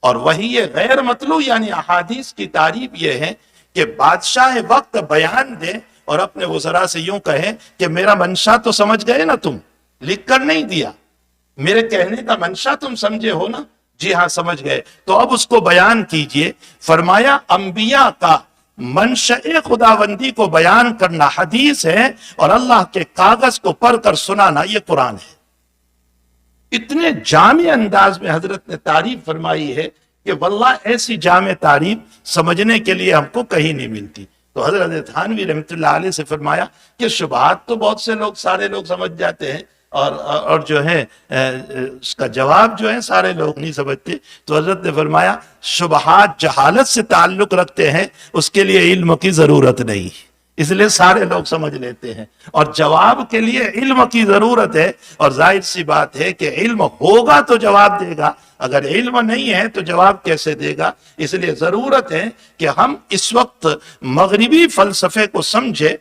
اور وہی یہ غیر مطلوع یعنی احادیث کی تعریف یہ ہے کہ بادشاہ وقت بیان دے اور اپنے وزراء سے یوں کہیں کہ میرا منشا تو سمجھ گئے نا، تم لکھ کر نہیں دیا، میرے کہنے کا منشا تم سمجھے ہو نا؟ جی ہاں سمجھ گئے، تو اب اس کو بیان کیجئے۔ فرمایا انبیاء کا منشأ خداوندی کو بیان کرنا حدیث ہے، اور اللہ کے کاغذ کو پڑھ کر سنانا یہ قرآن ہے۔ اتنے جامع انداز میں حضرت نے تعریف فرمائی ہے کہ واللہ ایسی جامع تعریف سمجھنے کے لیے ہم کو کہیں نہیں ملتی۔ تو حضرت تھانوی رحمۃ اللہ علیہ سے فرمایا کہ شبہات تو بہت سے لوگ، سارے لوگ سمجھ جاتے ہیں، اور جو ہے اس کا جواب جو ہے سارے لوگ نہیں سمجھتے۔ تو حضرت نے فرمایا شبہات جہالت سے تعلق رکھتے ہیں، اس کے لیے علم کی ضرورت نہیں، اس لیے سارے لوگ سمجھ لیتے ہیں، اور جواب کے لیے علم کی ضرورت ہے۔ اور ظاہر سی بات ہے کہ علم ہوگا تو جواب دے گا، اگر علم نہیں ہے تو جواب کیسے دے گا؟ اس لیے ضرورت ہے کہ ہم اس وقت مغربی فلسفے کو سمجھے،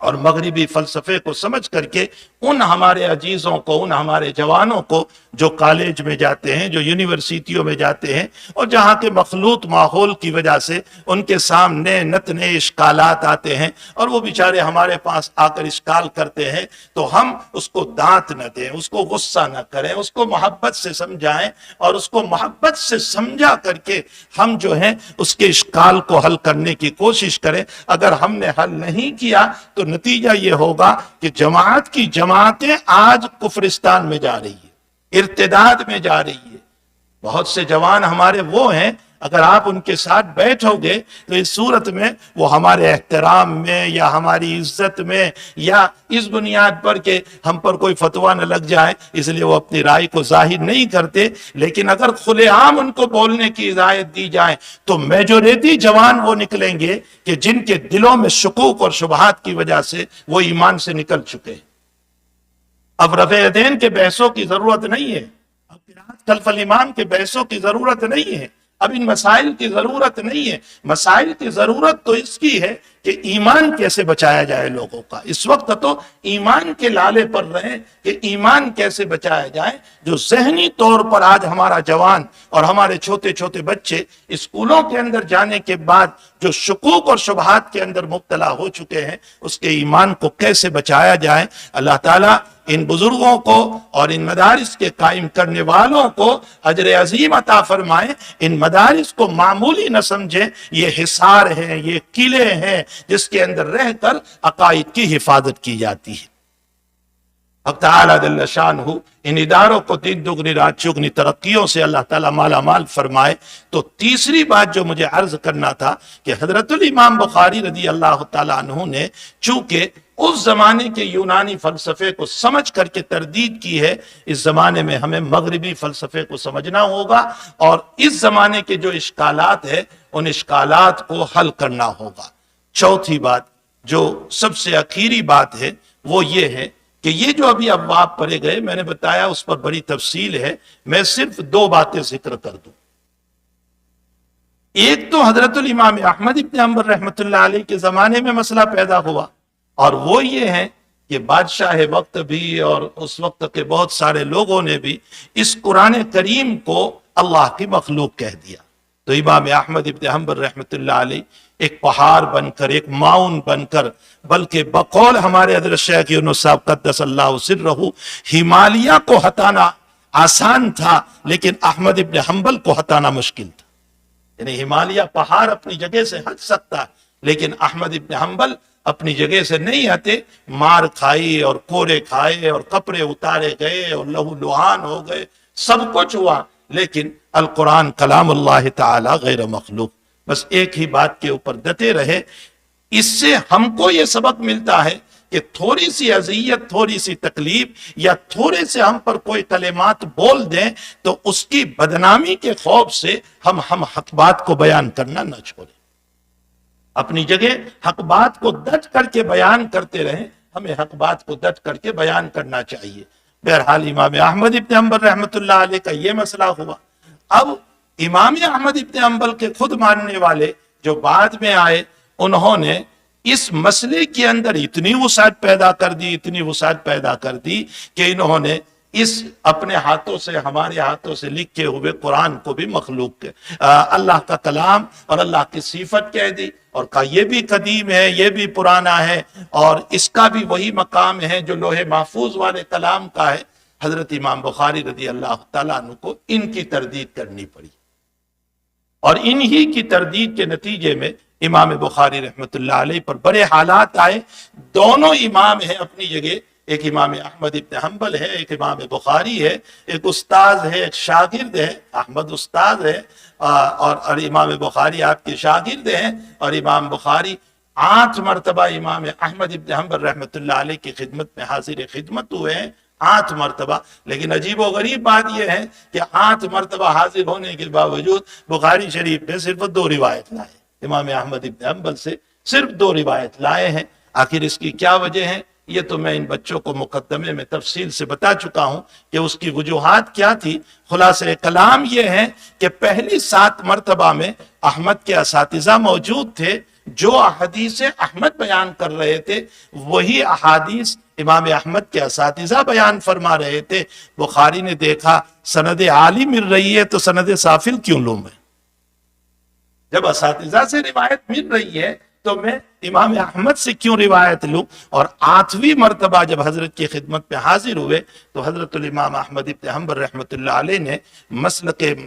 اور مغربی فلسفے کو سمجھ کر کے ان ہمارے عزیزوں کو، ان ہمارے جوانوں کو جو کالج میں جاتے ہیں، جو یونیورسٹیوں میں جاتے ہیں، اور جہاں کے مخلوط ماحول کی وجہ سے ان کے سامنے نت نئے اشکالات آتے ہیں، اور وہ بیچارے ہمارے پاس آ کر اشکال کرتے ہیں، تو ہم اس کو دانت نہ دیں، اس کو غصہ نہ کریں، اس کو محبت سے سمجھائیں، اور اس کو محبت سے سمجھا کر کے ہم جو ہیں اس کے اشکال کو حل کرنے کی کوشش کریں۔ اگر ہم نے حل نہیں کیا تو نتیجہ یہ ہوگا کہ جماعت کی جماعتیں آج کفرستان میں جا رہی ہے، ارتداد میں جا رہی ہے، بہت سے جوان ہمارے وہ ہیں، اگر آپ ان کے ساتھ بیٹھو گے تو اس صورت میں وہ ہمارے احترام میں یا ہماری عزت میں یا اس بنیاد پر کہ ہم پر کوئی فتویٰ نہ لگ جائے اس لیے وہ اپنی رائے کو ظاہر نہیں کرتے، لیکن اگر کھلے عام ان کو بولنے کی ہدایت دی جائے تو میجورٹی جوان وہ نکلیں گے کہ جن کے دلوں میں شکوک اور شبہات کی وجہ سے وہ ایمان سے نکل چکے ہیں۔ اب رفع یدین کے بحثوں کی ضرورت نہیں ہے، اب قرات خلف الامام کے بحثوں کی ضرورت نہیں ہے، اب ان مسائل کی ضرورت نہیں ہے۔ مسائل کی ضرورت تو اس کی ہے کہ ایمان کیسے بچایا جائے لوگوں کا۔ اس وقت تو ایمان کے لالے پر رہیں کہ ایمان کیسے بچایا جائے۔ جو ذہنی طور پر آج ہمارا جوان اور ہمارے چھوٹے چھوٹے بچے اسکولوں کے اندر جانے کے بعد جو شکوک اور شبہات کے اندر مبتلا ہو چکے ہیں، اس کے ایمان کو کیسے بچایا جائے۔ اللہ تعالیٰ ان بزرگوں کو اور ان مدارس کے قائم کرنے والوں کو اجر عظیم عطا فرمائے۔ ان مدارس کو معمولی نہ سمجھیں، یہ حصار ہیں، یہ قلعے ہیں جس کے اندر رہ کر عقائد کی حفاظت کی جاتی ہے۔ حق تعالیٰ جل شانہ ان اداروں کو دن دگنی رات چگنی ترقیوں سے اللہ تعالیٰ مالا مال فرمائے۔ تو تیسری بات جو مجھے عرض کرنا تھا کہ حضرت الامام بخاری رضی اللہ تعالیٰ عنہ نے چونکہ اس زمانے کے یونانی فلسفے کو سمجھ کر کے تردید کی ہے، اس زمانے میں ہمیں مغربی فلسفے کو سمجھنا ہوگا اور اس زمانے کے جو اشکالات ہیں ان اشکالات کو حل کرنا ہوگا۔ چوتھی بات جو سب سے اخیری بات ہے وہ یہ ہے کہ یہ جو ابھی ابواب پڑھے گئے میں نے بتایا اس پر بڑی تفصیل ہے، میں صرف دو باتیں ذکر کر دوں۔ ایک تو حضرت الامام احمد ابن حنبل رحمۃ اللہ علیہ کے زمانے میں مسئلہ پیدا ہوا، اور وہ یہ ہے کہ بادشاہ وقت بھی اور اس وقت کے بہت سارے لوگوں نے بھی اس قرآن کریم کو اللہ کی مخلوق کہہ دیا۔ تو امام احمد ابن حنبل رحمۃ اللہ علیہ ایک پہاڑ بن کر، ایک معاون بن کر، بلکہ بقول ہمارے حضرت شیخ یونس صاحب قدس اللہ سرہ، ہمالیہ کو ہٹانا آسان تھا لیکن احمد ابن حنبل کو ہٹانا مشکل تھا۔ یعنی ہمالیہ پہاڑ اپنی جگہ سے ہٹ سکتا ہے لیکن احمد ابن حنبل اپنی جگہ سے نہیں ہٹے، مار کھائی اور کورے کھائے اور کپڑے اتارے گئے اور لہو لہان ہو گئے، سب کچھ ہوا، لیکن القرآن کلام اللہ تعالی غیر مخلوق۔ بس ایک ہی بات کے اوپر ڈٹے رہے۔ اس سے ہم کو یہ سبق ملتا ہے کہ تھوڑی سی اذیت، تھوڑی سی تکلیف یا تھوڑے سے ہم پر کوئی کلمات بول دیں تو اس کی بدنامی کے خوف سے ہم حق بات کو بیان کرنا نہ چھوڑیں، اپنی جگہ حق بات کو ڈٹ کر کے بیان کرتے رہیں، ہمیں حق بات کو ڈٹ کر کے بیان کرنا چاہیے۔ بہرحال امام احمد ابن حنبل رحمۃ اللہ علیہ کا یہ مسئلہ ہوا۔ اب امام احمد ابن حنبل کے خود ماننے والے جو بعد میں آئے، انہوں نے اس مسئلے کے اندر اتنی وسعت پیدا کر دی، اتنی وسعت پیدا کر دی کہ انہوں نے اس اپنے ہاتھوں سے، ہمارے ہاتھوں سے لکھے ہوئے قرآن کو بھی مخلوق اللہ کا کلام اور اللہ کی صفت کہہ دی، اور کہا یہ بھی قدیم ہے، یہ بھی پرانا ہے، اور اس کا بھی وہی مقام ہے جو لوح محفوظ والے کلام کا ہے۔ حضرت امام بخاری رضی اللہ تعالیٰ عنہ کو ان کی تردید کرنی پڑی، اور انہی کی تردید کے نتیجے میں امام بخاری رحمۃ اللہ علیہ پر بڑے حالات آئے۔ دونوں امام ہیں اپنی جگہ، ایک امام احمد ابن حنبل ہے، ایک امام بخاری ہے، ایک استاذ ہے، ایک شاگرد ہے۔ احمد استاذ ہے اور امام بخاری آپ کے شاگرد ہیں، اور امام بخاری 8 مرتبہ امام احمد ابن حنبل رحمۃ اللہ علیہ کی خدمت میں حاضر خدمت ہوئے ہیں، 8 مرتبہ۔ لیکن عجیب و غریب بات یہ ہے کہ 8 مرتبہ حاضر ہونے کے باوجود بخاری شریف میں صرف 2 روایت لائے، امام احمد ابن حنبل سے صرف 2 روایت لائے ہیں۔ آخر اس کی کیا وجہ ہے؟ یہ تو میں ان بچوں کو مقدمے میں تفصیل سے بتا چکا ہوں کہ اس کی وجوہات کیا تھی۔ خلاصہ کلام یہ ہے کہ پہلی 7 مرتبہ میں احمد کے اساتذہ موجود تھے، جو احادیث احمد بیان کر رہے تھے وہی احادیث امام احمد کے اساتذہ بیان فرما رہے تھے۔ بخاری نے دیکھا سند عالی مل رہی ہے تو سند سافل کیوں لوں میں؟ جب اساتذہ سے روایت مل رہی ہے تو میں امام احمد سے کیوں روایت لوں؟ اور 8ویں مرتبہ جب حضرت کی خدمت میں حاضر ہوئے تو حضرت الامام احمد ابن حنبل رحمۃ اللہ علیہ نے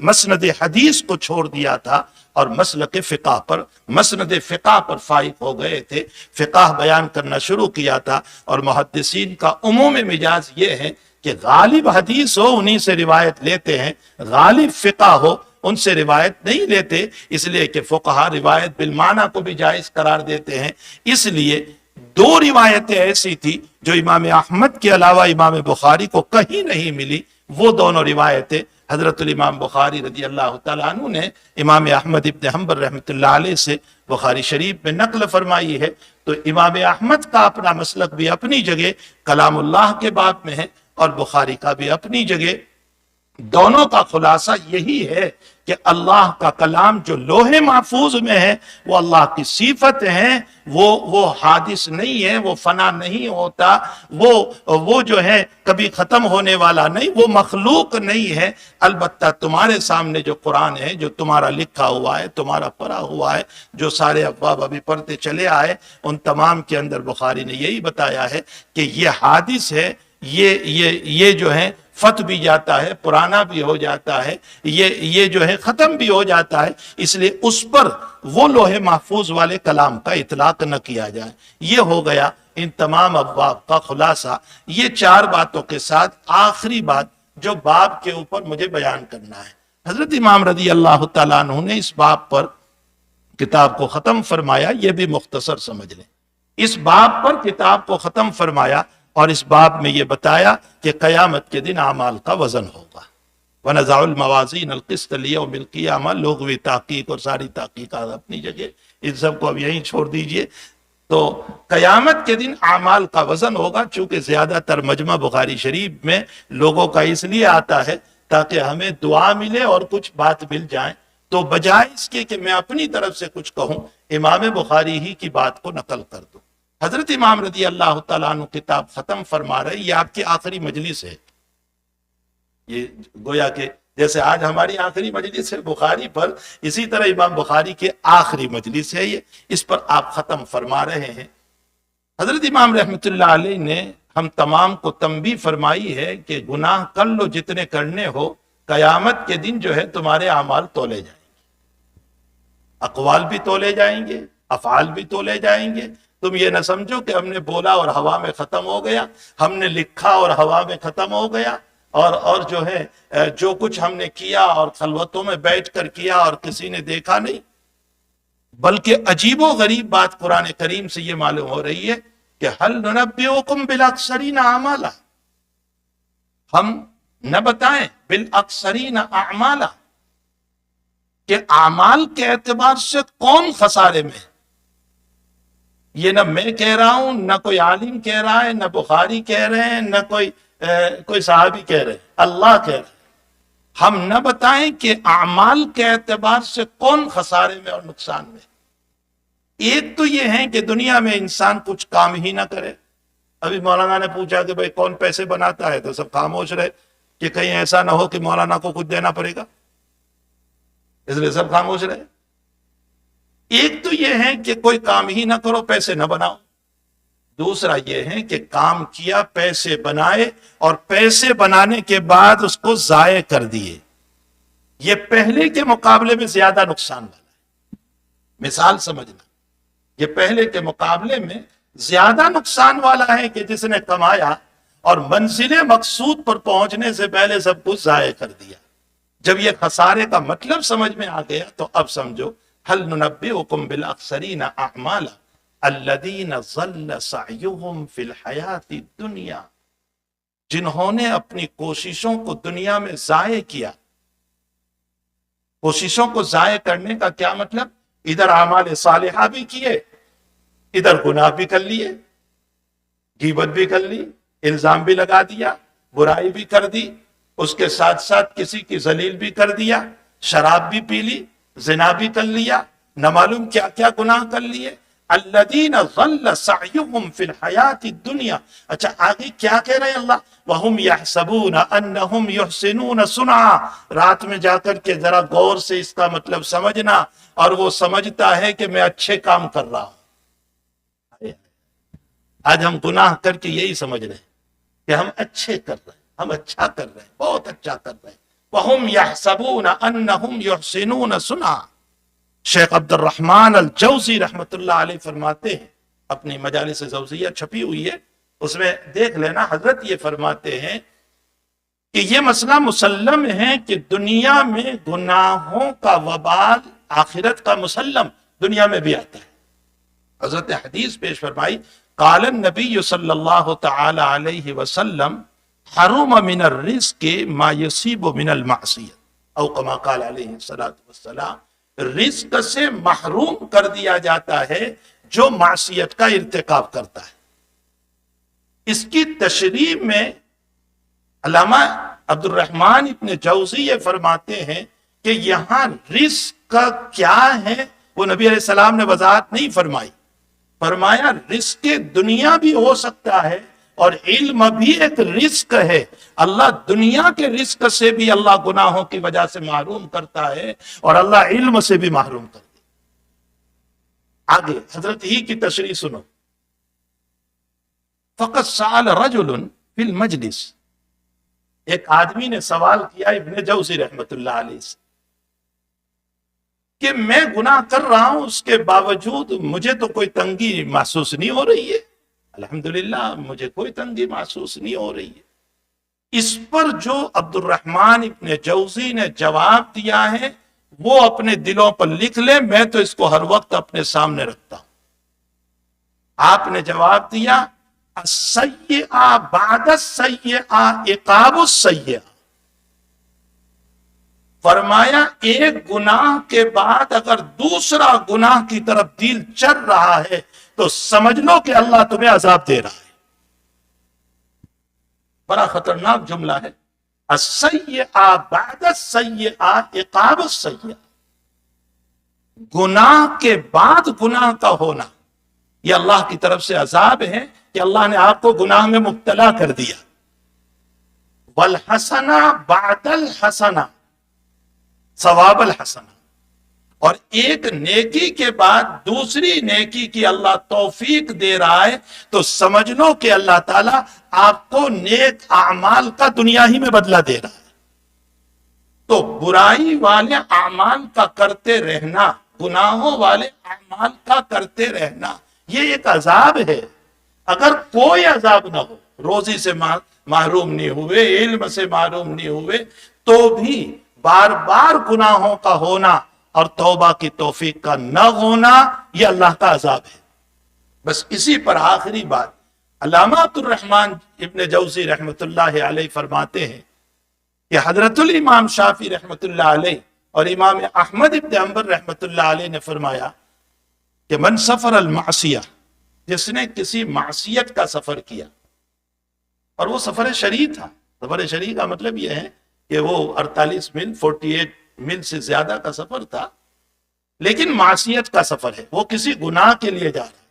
مسند حدیث کو چھوڑ دیا تھا اور مسند فقہ پر فائق ہو گئے تھے، فقہ بیان کرنا شروع کیا تھا۔ اور محدثین کا عموم مزاج یہ ہے کہ غالب حدیث ہو انہی سے روایت لیتے ہیں، غالب فقہ ہو ان سے روایت نہیں لیتے، اس لیے کہ فقہا روایت بالمعنی کو بھی جائز قرار دیتے ہیں۔ اس لیے 2 روایتیں ایسی تھی جو امام احمد کے علاوہ امام بخاری کو کہیں نہیں ملی، وہ دونوں روایتیں حضرت الامام بخاری رضی اللہ تعالیٰ عنہ نے امام احمد ابن حنبل رحمۃ اللہ علیہ سے بخاری شریف میں نقل فرمائی ہے۔ تو امام احمد کا اپنا مسلک بھی اپنی جگہ کلام اللہ کے باب میں ہے اور بخاری کا بھی اپنی جگہ۔ دونوں کا خلاصہ یہی ہے کہ اللہ کا کلام جو لوح محفوظ میں ہے وہ اللہ کی صفت ہیں، وہ حادث نہیں ہے، وہ فنا نہیں ہوتا، وہ جو ہے کبھی ختم ہونے والا نہیں، وہ مخلوق نہیں ہے۔ البتہ تمہارے سامنے جو قرآن ہے، جو تمہارا لکھا ہوا ہے، تمہارا پڑھا ہوا ہے، جو سارے ابواب ابھی پڑھتے چلے آئے، ان تمام کے اندر بخاری نے یہی بتایا ہے کہ یہ حادث ہے، یہ جو ہے فت بھی جاتا ہے، پرانا بھی ہو جاتا ہے، یہ جو ہے ختم بھی ہو جاتا ہے، اس لیے اس پر وہ لوح محفوظ والے کلام کا اطلاق نہ کیا جائے۔ یہ ہو گیا ان تمام ابواب کا خلاصہ۔ یہ 4 باتوں کے ساتھ آخری بات جو باب کے اوپر مجھے بیان کرنا ہے، حضرت امام رضی اللہ تعالیٰ عنہ نے اس باب پر کتاب کو ختم فرمایا، یہ بھی مختصر سمجھ لیں۔ اس باب پر کتاب کو ختم فرمایا اور اس باب میں یہ بتایا کہ قیامت کے دن اعمال کا وزن ہوگا۔ وَنَزَعُ الْمَوَازِينَ الْقِسْطَ لِيَوْمِ الْقِيَامَةِ، لغوی تحقیق اور ساری تحقیقات اپنی جگہ، ان سب کو اب یہیں چھوڑ دیجئے۔ تو قیامت کے دن اعمال کا وزن ہوگا، چونکہ زیادہ تر مجمع بخاری شریف میں لوگوں کا اس لیے آتا ہے تاکہ ہمیں دعا ملے اور کچھ بات مل جائیں، تو بجائے اس کے کہ میں اپنی طرف سے کچھ کہوں، امام بخاری ہی کی بات کو نقل کر دوں۔ حضرت امام رضی اللہ تعالیٰ عنہ کتاب ختم فرما رہے، یہ آپ کی آخری مجلس ہے۔ یہ گویا کہ جیسے آج ہماری آخری مجلس ہے بخاری پر، اسی طرح امام بخاری کے آخری مجلس ہے یہ، اس پر آپ ختم فرما رہے ہیں۔ حضرت امام رحمۃ اللہ علیہ نے ہم تمام کو تنبیہ فرمائی ہے کہ گناہ کر لو جتنے کرنے ہو، قیامت کے دن جو ہے تمہارے اعمال تولے جائیں گے، اقوال بھی تولے جائیں گے، افعال بھی تولے جائیں گے۔ تم یہ نہ سمجھو کہ ہم نے بولا اور ہوا میں ختم ہو گیا، ہم نے لکھا اور ہوا میں ختم ہو گیا، اور جو ہے جو کچھ ہم نے کیا اور خلوتوں میں بیٹھ کر کیا اور کسی نے دیکھا نہیں۔ بلکہ عجیب و غریب بات قرآن کریم سے یہ معلوم ہو رہی ہے کہ هل ننبئکم بالاکثرین اعمالا، ہم نہ بتائیں بالاکثرین اعمالا کہ اعمال کے اعتبار سے کون خسارے میں ہے۔ یہ نہ میں کہہ رہا ہوں، نہ کوئی عالم کہہ رہا ہے، نہ بخاری کہہ رہے ہیں، نہ کوئی صحابی کہہ رہے ہیں، اللہ کہہ رہے ہیں۔ ہم نہ بتائیں کہ اعمال کے اعتبار سے کون خسارے میں اور نقصان میں۔ ایک تو یہ ہے کہ دنیا میں انسان کچھ کام ہی نہ کرے۔ ابھی مولانا نے پوچھا کہ بھئی کون پیسے بناتا ہے، تو سب خاموش رہے کہ کہیں ایسا نہ ہو کہ مولانا کو کچھ دینا پڑے گا، اس لیے سب خاموش رہے۔ ایک تو یہ ہے کہ کوئی کام ہی نہ کرو، پیسے نہ بناؤ۔ دوسرا یہ ہے کہ کام کیا، پیسے بنائے، اور پیسے بنانے کے بعد اس کو ضائع کر دیے۔ یہ پہلے کے مقابلے میں زیادہ نقصان والا ہے۔ مثال سمجھنا، یہ پہلے کے مقابلے میں زیادہ نقصان والا ہے کہ جس نے کمایا اور منزل مقصود پر پہنچنے سے پہلے سب کچھ ضائع کر دیا۔ جب یہ خسارے کا مطلب سمجھ میں آ گیا تو اب سمجھو، هل ننبئکم بالاخسرین اعمالا الذین ضل سعیہم فی الحیات الدنیا، جنہوں نے اپنی کوششوں کو دنیا میں ضائع کیا۔ کوششوں کو ضائع کرنے کا کیا مطلب؟ ادھر اعمال صالحہ بھی کیے، ادھر گناہ بھی کر لیے، غیبت بھی کر لی، الزام بھی لگا دیا، برائی بھی کر دی، اس کے ساتھ ساتھ کسی کی ذلیل بھی کر دیا، شراب بھی پی لی، زنا بھی کر لیا، نہ معلوم کیا کیا گناہ کر لیے۔ الذین ضل سعیہم فی الحیات الدنیا۔ اچھا آگے کیا کہہ رہے ہیں اللہ؟ وَهُمْ يَحْسَبُونَ أَنَّهُمْ يُحْسِنُونَ صُنْعًا۔ رات میں جا کر کے ذرا غور سے اس کا مطلب سمجھنا، اور وہ سمجھتا ہے کہ میں اچھے کام کر رہا ہوں۔ آج ہم گناہ کر کے یہی سمجھ رہے ہیں کہ ہم اچھے کر رہے ہیں، ہم اچھا کر رہے ہیں، بہت اچھا کر رہے ہیں۔ وَهُمْ يَحْسَبُونَ أَنَّهُمْ يُحْسِنُونَ صُنْعًا۔ شیخ عبد الرحمن الجوزی رحمت اللہ علیہ فرماتے ہیں، اپنی مجالس زوزیہ چھپی ہوئی ہے، اس میں دیکھ لینا، حضرت یہ فرماتے ہیں کہ یہ مسئلہ مسلم ہے کہ دنیا میں گناہوں کا وبال آخرت کا مسلم دنیا میں بھی آتا ہے۔ حضرت حدیث پیش فرمائی، قال النبی صلی اللہ تعالی علیہ وسلم حرم من الرزق ما يصيب من المعصیت، او کما قال علیہ السلام، رزق سے محروم کر دیا جاتا ہے جو معصیت کا ارتکاب کرتا ہے۔ اس کی تشریح میں علامہ عبد الرحمن ابن جوزی یہ فرماتے ہیں کہ یہاں رزق کا کیا ہے وہ نبی علیہ السلام نے وضاحت نہیں فرمائی۔ فرمایا رزق دنیا بھی ہو سکتا ہے اور علم بھی ایک رزق ہے، اللہ دنیا کے رزق سے بھی اللہ گناہوں کی وجہ سے محروم کرتا ہے اور اللہ علم سے بھی محروم کرتا ہے۔ آگے حضرت ہی کی تشریح سنو، فقط سأل رجل فی المجلس، ایک آدمی نے سوال کیا ابن جوزی رحمت اللہ علیہ سے کہ میں گناہ کر رہا ہوں، اس کے باوجود مجھے تو کوئی تنگی محسوس نہیں ہو رہی ہے، الحمدللہ مجھے کوئی تنگی محسوس نہیں ہو رہی ہے۔ اس پر جو عبد الرحمن ابن جوزی نے جواب دیا ہے وہ اپنے دلوں پر لکھ لے، میں تو اس کو ہر وقت اپنے سامنے رکھتا ہوں۔ آپ نے جواب دیا، السیئہ بعد السیئہ عقاب السیئہ، فرمایا ایک گناہ کے بعد اگر دوسرا گناہ کی طرف دل چل رہا ہے تو سمجھ لو کہ اللہ تمہیں عذاب دے رہا ہے۔ بڑا خطرناک جملہ ہے، السیئہ بعد السیئہ عقاب السیئہ، گناہ کے بعد گناہ کا ہونا یہ اللہ کی طرف سے عذاب ہے کہ اللہ نے آپ کو گناہ میں مبتلا کر دیا۔ والحسنہ بعد الحسنہ ثواب الحسنہ، اور ایک نیکی کے بعد دوسری نیکی کی اللہ توفیق دے رہا ہے تو سمجھ لو کہ اللہ تعالیٰ آپ کو نیک اعمال کا دنیا ہی میں بدلہ دے رہا ہے۔ تو برائی والے اعمال کا کرتے رہنا، گناہوں والے اعمال کا کرتے رہنا، یہ ایک عذاب ہے۔ اگر کوئی عذاب نہ ہو، روزی سے محروم نہیں ہوئے، علم سے محروم نہیں ہوئے، تو بھی بار بار گناہوں کا ہونا اور توبہ کی توفیق کا نہ ہونا یہ اللہ کا عذاب ہے۔ بس اسی پر آخری بات، علامہ عبد الرحمن ابن جوزی رحمت اللہ علیہ فرماتے ہیں کہ حضرت الامام شافعی رحمت اللہ علیہ اور امام احمد ابن حنبل رحمت اللہ علیہ نے فرمایا کہ من سفر المعصیہ، جس نے کسی معصیت کا سفر کیا، اور وہ سفر شرعی تھا، سفر شرعی کا مطلب یہ ہے کہ وہ 48 میل 48 میل سے زیادہ کا سفر تھا، لیکن معصیت کا سفر ہے، وہ کسی گناہ کے لیے جا رہا ہے،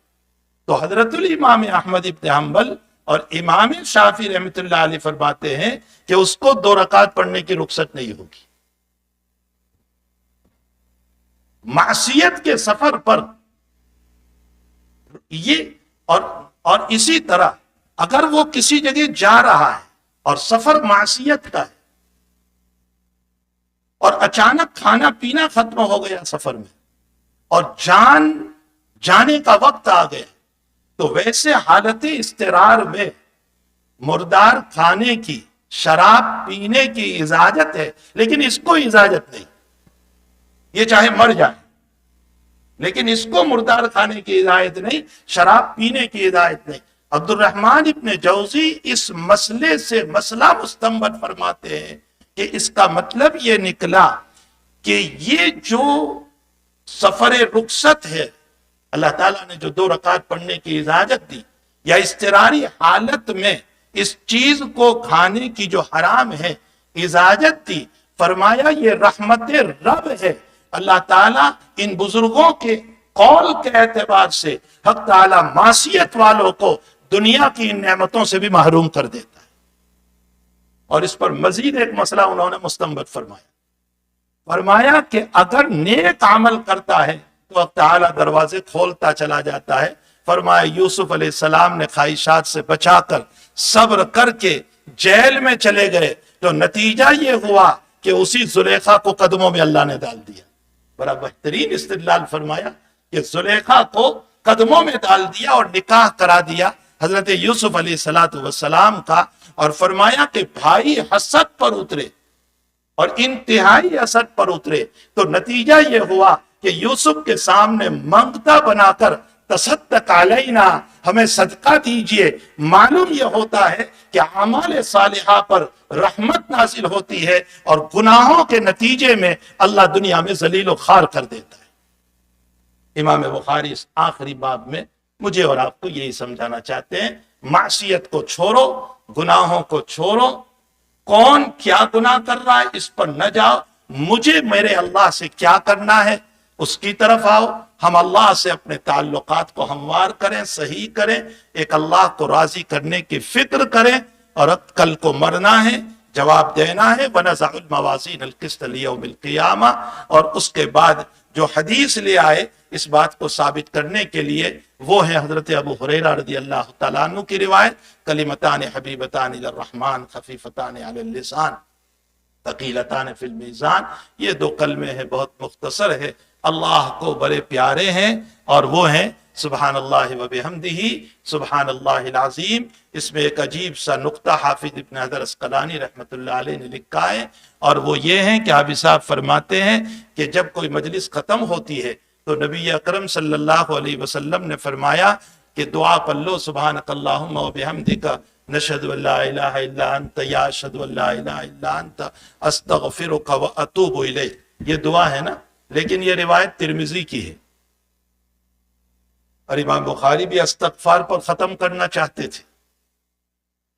تو حضرت الامام احمد ابن حنبل اور امام شافعی رحمت اللہ علیہ فرماتے ہیں کہ اس کو 2 رکعت پڑھنے کی رخصت نہیں ہوگی۔ معصیت کے سفر پر یہ اور اسی طرح اگر وہ کسی جگہ جا رہا ہے اور سفر معصیت کا ہے اور اچانک کھانا پینا ختم ہو گیا سفر میں اور جانے کا وقت آ گیا، تو ویسے حالت اضطرار میں مردار کھانے کی، شراب پینے کی اجازت ہے، لیکن اس کو اجازت نہیں، یہ چاہے مر جائے، لیکن اس کو مردار کھانے کی اجازت نہیں، شراب پینے کی اجازت نہیں۔ عبد الرحمن ابن جوزی اس مسئلے سے مسئلہ مستنبط فرماتے ہیں کہ اس کا مطلب یہ نکلا کہ یہ جو سفر رخصت ہے، اللہ تعالیٰ نے جو 2 رکعت پڑھنے کی اجازت دی، یا اضطراری حالت میں اس چیز کو کھانے کی جو حرام ہے اجازت دی، فرمایا یہ رحمت رب ہے۔ اللہ تعالیٰ ان بزرگوں کے قول کے اعتبار سے حق تعالیٰ معصیت والوں کو دنیا کی ان نعمتوں سے بھی محروم کر دیتا ہے۔ اور اس پر مزید ایک مسئلہ انہوں نے مستنبط فرمایا کہ اگر نیک عمل کرتا ہے تو حق تعالیٰ دروازے کھولتا چلا جاتا ہے، فرمایا یوسف علیہ السلام نے خواہشات سے بچا کر صبر کر کے جیل میں چلے گئے تو نتیجہ یہ ہوا کہ اسی زلیخا کو قدموں میں اللہ نے ڈال دیا. بڑا بہترین استدلال فرمایا کہ زلیخا کو قدموں میں ڈال دیا اور نکاح کرا دیا حضرت یوسف علیہ السلام کا. اور فرمایا کہ بھائی حسد پر اترے اور انتہائی حسد پر اترے تو نتیجہ یہ ہوا کہ یوسف کے سامنے منگتا بنا کر تصدق علینا، ہمیں صدقہ دیجئے. معلوم یہ ہوتا ہے کہ اعمال صالحہ پر رحمت نازل ہوتی ہے اور گناہوں کے نتیجے میں اللہ دنیا میں ذلیل و خوار کر دیتا ہے. امام بخاری اس آخری باب میں مجھے اور آپ کو یہی سمجھانا چاہتے ہیں، معصیت کو چھوڑو، گناہوں کو چھوڑو. کون کیا گناہ کر رہا ہے اس پر نہ جاؤ، مجھے میرے اللہ سے کیا کرنا ہے اس کی طرف آؤ. ہم اللہ سے اپنے تعلقات کو ہموار کریں، صحیح کریں، ایک اللہ کو راضی کرنے کی فکر کریں. اور اب کل کو مرنا ہے، جواب دینا ہے. وَنَزَعُ الْمَوَازِينَ الْقِسْطَ لِيَوْمِ الْقِيَامَةِ. اور اس کے بعد جو حدیث لے آئے اس بات کو ثابت کرنے کے لیے وہ ہے حضرت ابو ہریرہ رضی اللہ تعالیٰ عنہ کی روایت، کلمتان حبیبتان الی الرحمن خفیفتان علی اللسان ثقیلتان فی المیزان. یہ دو کلمے ہیں، بہت مختصر ہے، اللہ کو بڑے پیارے ہیں اور وہ ہیں سبحان اللہ و بحمدہ سبحان اللہ العظیم. اس میں ایک عجیب سا نقطہ حافظ ابن حجر عسقلانی رحمۃ اللہ علیہ نے لکھا ہے اور وہ یہ ہے کہ حافظ صاحب فرماتے ہیں کہ جب کوئی مجلس ختم ہوتی ہے تو نبی اکرم صلی اللہ علیہ وسلم نے فرمایا کہ دعا پڑھ لو سبحانک اللہم و بحمدک نشہد ان لا الہ الا انت یا اشہد ان لا الہ الا انت استغفرک و اتوب الیک. یہ دعا ہے نا، لیکن یہ روایت ترمذی کی ہے اور امام بخاری بھی استغفار پر ختم کرنا چاہتے تھے.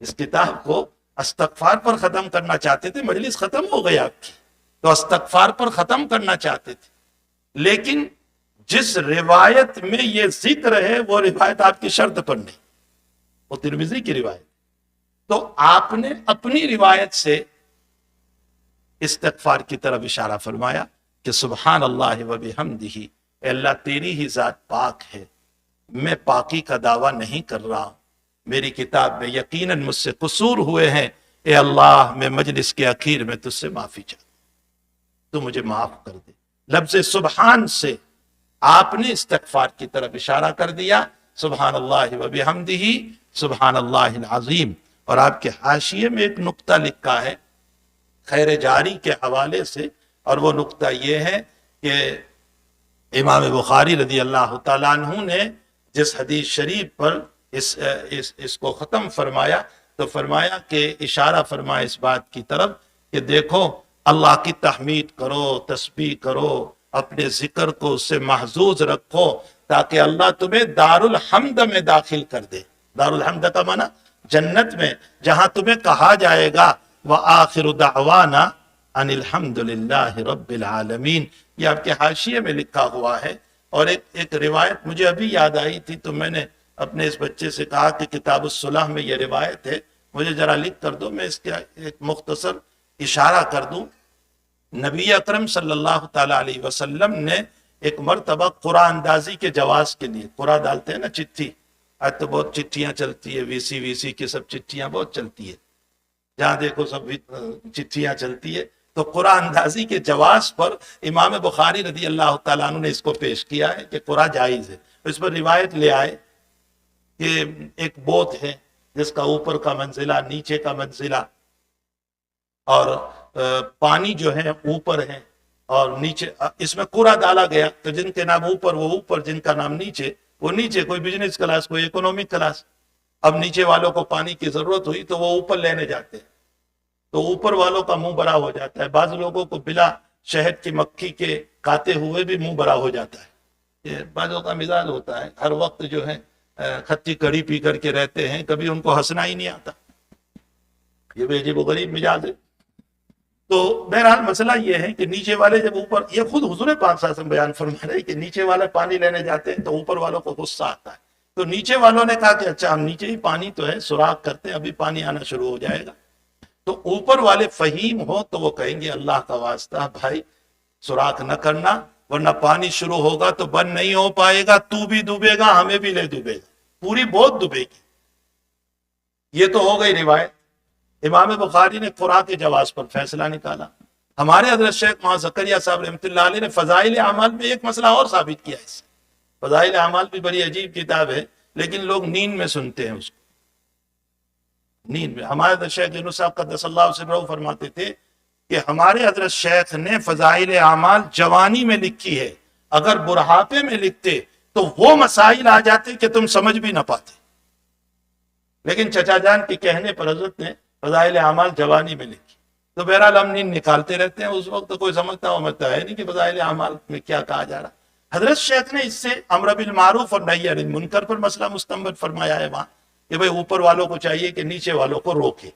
اس کتاب کو استغفار پر ختم کرنا چاہتے تھے. مجلس ختم ہو گئی آپ کی تو استغفار پر ختم کرنا چاہتے تھے، لیکن جس روایت میں یہ ذکر ہے وہ روایت آپ کی شرط پر نہیں، وہ ترمذی کی روایت. تو آپ نے اپنی روایت سے استغفار کی طرف اشارہ فرمایا کہ سبحان اللہ و بحمدہ، اے اللہ تیری ہی ذات پاک ہے، میں پاکی کا دعویٰ نہیں کر رہا ہوں، میری کتاب میں یقیناً مجھ سے قصور ہوئے ہیں، اے اللہ میں مجلس کے اخیر میں تجھ سے معافی چاہتا ہوں، تو مجھے معاف کر دے. لفظ سبحان سے آپ نے استغفار کی طرف اشارہ کر دیا، سبحان اللہ و بحمدہ سبحان اللہ العظیم. اور آپ کے حاشیے میں ایک نقطہ لکھا ہے خیر جاری کے حوالے سے، اور وہ نقطہ یہ ہے کہ امام بخاری رضی اللہ تعالیٰ عنہ نے جس حدیث شریف پر اس کو ختم فرمایا تو فرمایا کہ اشارہ فرمایا اس بات کی طرف کہ دیکھو اللہ کی تحمید کرو، تسبیح کرو، اپنے ذکر کو اس سے محظوظ رکھو تاکہ اللہ تمہیں دار الحمد میں داخل کر دے. دار الحمد کا معنی جنت میں، جہاں تمہیں کہا جائے گا وآخر دعوانا ان الحمد للہ رب العالمین. یہ آپ کے حاشیے میں لکھا ہوا ہے. اور ایک روایت مجھے ابھی یاد آئی تھی تو میں نے اپنے اس بچے سے کہا کہ کتاب الصلح میں یہ روایت ہے، مجھے ذرا لکھ کر دو، میں اس کا ایک مختصر اشارہ کر دوں. نبی اکرم صلی اللہ تعالیٰ علیہ وسلم نے ایک مرتبہ قرآن اندازی کے جواز کے لیے، قرآن ڈالتے ہیں نا چٹھی، آج تو بہت چٹھیاں چلتی ہے، وی سی کی سب چٹھیاں بہت چلتی ہے، جہاں دیکھو سب چٹھیاں چلتی ہے. تو قرآن اندازی کے جواز پر امام بخاری رضی اللہ تعالیٰ عنہ نے اس کو پیش کیا ہے کہ قرآن جائز ہے. اس پر روایت لے آئے کہ ایک بوت ہے جس کا اوپر کا منزلہ نیچے کا منزلہ، اور پانی جو ہے اوپر ہے اور نیچے، اس میں قرآ ڈالا گیا تو جن کے نام اوپر وہ اوپر، جن کا نام نیچے وہ نیچے، کوئی بزنس کلاس کوئی اکنامک کلاس. اب نیچے والوں کو پانی کی ضرورت ہوئی تو وہ اوپر لینے جاتے ہیں تو اوپر والوں کا منہ بڑا ہو جاتا ہے. بعض لوگوں کو بلا شہد کی مکھی کے کاتے ہوئے بھی منہ بڑا ہو جاتا ہے. یہ بعضوں کا مزاج ہوتا ہے، ہر وقت جو ہے کھٹی کڑی پی کر کے رہتے ہیں، کبھی ان کو ہنسنا ہی نہیں آتا. یہ بھی عجیب و غریب مزاج ہے. تو بہرحال مسئلہ یہ ہے کہ نیچے والے جب اوپر، یہ خود حضور پاک صلی اللہ علیہ وسلم بیان فرما رہے ہیں کہ نیچے والے پانی لینے جاتے ہیں تو اوپر والوں کو غصہ آتا ہے. تو نیچے والوں نے کہا کہ اچھا ہم نیچے ہی پانی تو ہے سوراخ کرتے ہیں، ابھی پانی آنا شروع ہو جائے گا. تو اوپر والے فہیم ہو تو وہ کہیں گے اللہ کا واسطہ بھائی سوراخ نہ کرنا، ورنہ پانی شروع ہوگا تو بند نہیں ہو پائے گا، تو بھی ڈوبے گا، ہمیں بھی لے ڈوبے گا، پوری بہت ڈوبے گی۔ یہ تو ہو گئی روایت۔ امام بخاری نے قرآن کے جواز پر فیصلہ نکالا۔ ہمارے حضرت شیخ محمد زکریا صاحب رحمۃ اللہ علیہ نے فضائل اعمال میں ایک مسئلہ اور ثابت کیا ہے۔ اس سے فضائل اعمال بھی بڑی عجیب کتاب ہے، لیکن لوگ نیند میں سنتے ہیں اس کو، نیند میں۔ ہمارے حضرت شیخ یونس صاحب قدس اللہ سرہ فرماتے تھے کہ ہمارے حضرت شیخ نے فضائل اعمال جوانی میں لکھی ہے، اگر بڑھاپے میں لکھتے تو وہ مسائل آ جاتے کہ تم سمجھ بھی نہ پاتے، لیکن چچا جان کے کہنے پر حضرت نے فضائل اعمال جوانی میں لکھی۔ تو بہرحال ہم نیند نکالتے رہتے ہیں، اس وقت کوئی سمجھتا ہے نہیں کہ فضائل اعمال میں کیا کہا جا رہا۔ حضرت شیخ نے اس سے امر بالمعروف اور نہی عن المنکر پر مسئلہ مستنبط فرمایا ہے وہاں کہ بھئی اوپر والوں کو چاہیے کہ نیچے والوں کو روکے۔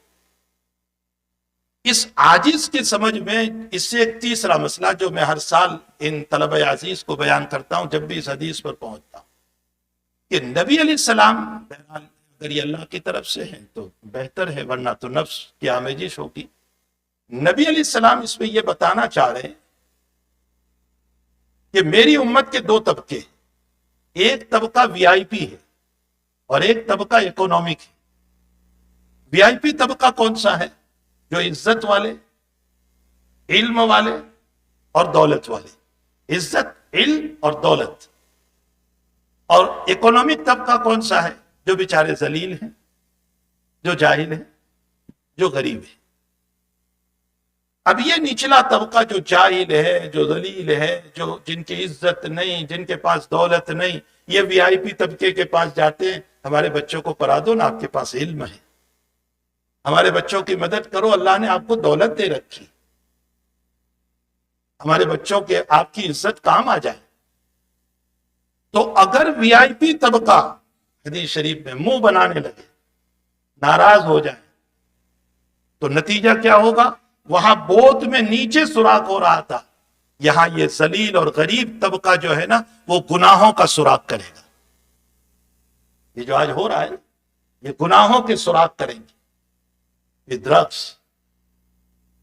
اس عاجز کی سمجھ میں اس سے ایک تیسرا مسئلہ جو میں ہر سال ان طلبہ عزیز کو بیان کرتا ہوں جب بھی اس حدیث پر پہنچتا ہوں، کہ نبی علیہ السلام بہرحال اگر یہ اللہ کی طرف سے ہیں تو بہتر ہے، ورنہ تو نفس کی آمیزش ہوگی۔ نبی علیہ السلام اس میں یہ بتانا چاہ رہے ہیں کہ میری امت کے دو طبقے، ایک طبقہ وی آئی پی ہے اور ایک طبقہ اکنامک ہے۔ وی آئی پی طبقہ کون سا ہے؟ جو عزت والے، علم والے اور دولت والے، عزت، علم اور دولت۔ اور اکنامک طبقہ کون سا ہے؟ جو بیچارے ذلیل ہیں، جو جاہل ہیں، جو غریب ہیں۔ اب یہ نچلا طبقہ جو جاہل ہے، جو ذلیل ہے، جو جن کی عزت نہیں، جن کے پاس دولت نہیں، یہ وی آئی پی طبقے کے پاس جاتے ہیں، ہمارے بچوں کو پڑھا دو نا، آپ کے پاس علم ہے، ہمارے بچوں کی مدد کرو، اللہ نے آپ کو دولت دے رکھی، ہمارے بچوں کے آپ کی عزت کام آ جائے۔ تو اگر وی آئی پی طبقہ حدیث شریف میں منہ بنانے لگے، ناراض ہو جائے، تو نتیجہ کیا ہوگا؟ وہاں بوت میں نیچے سوراخ ہو رہا تھا، یہاں یہ ذلیل اور غریب طبقہ جو ہے نا وہ گناہوں کا سوراخ کرے گا۔ یہ جو آج ہو رہا ہے یہ گناہوں کے سوراخ کریں گے، پھر ڈرگس،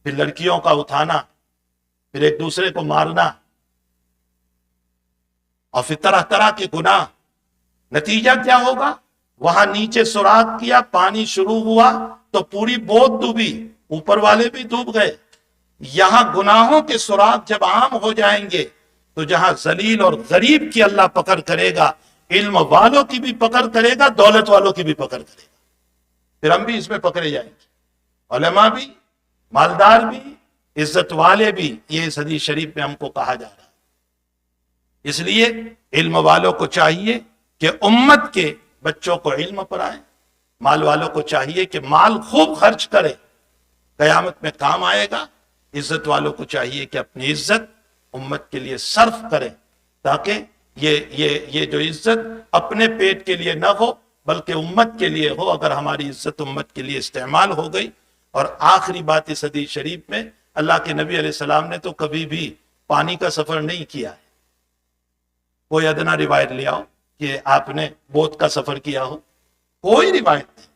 پھر لڑکیوں کا اٹھانا، پھر ایک دوسرے کو مارنا، اور پھر طرح طرح کے گناہ۔ نتیجہ کیا ہوگا؟ وہاں نیچے سوراخ کیا، پانی شروع ہوا تو پوری بوت ڈوبی، اوپر والے بھی ڈوب گئے۔ یہاں گناہوں کے سوراخ جب عام ہو جائیں گے تو جہاں ذلیل اور غریب کی اللہ پکڑ کرے گا، علم والوں کی بھی پکڑ کرے گا، دولت والوں کی بھی پکڑ کرے گا، پھر ہم بھی اس میں پکڑے جائیں گے، علماء بھی، مالدار بھی، عزت والے بھی۔ یہ اس حدیث شریف میں ہم کو کہا جا رہا ہے۔ اس لیے علم والوں کو چاہیے کہ امت کے بچوں کو علم پڑھائیں، مال والوں کو چاہیے کہ مال خوب خرچ کرے، قیامت میں کام آئے گا۔ عزت والوں کو چاہیے کہ اپنی عزت امت کے لیے صرف کریں، تاکہ یہ جو عزت اپنے پیٹ کے لیے نہ ہو بلکہ امت کے لیے ہو۔ اگر ہماری عزت امت کے لیے استعمال ہو گئی۔ اور آخری بات اس حدیث شریف میں، اللہ کے نبی علیہ السلام نے تو کبھی بھی پانی کا سفر نہیں کیا ہے۔ کوئی ادنا روایت لے آؤ کہ آپ نے بوت کا سفر کیا ہو، کوئی روایت نہیں۔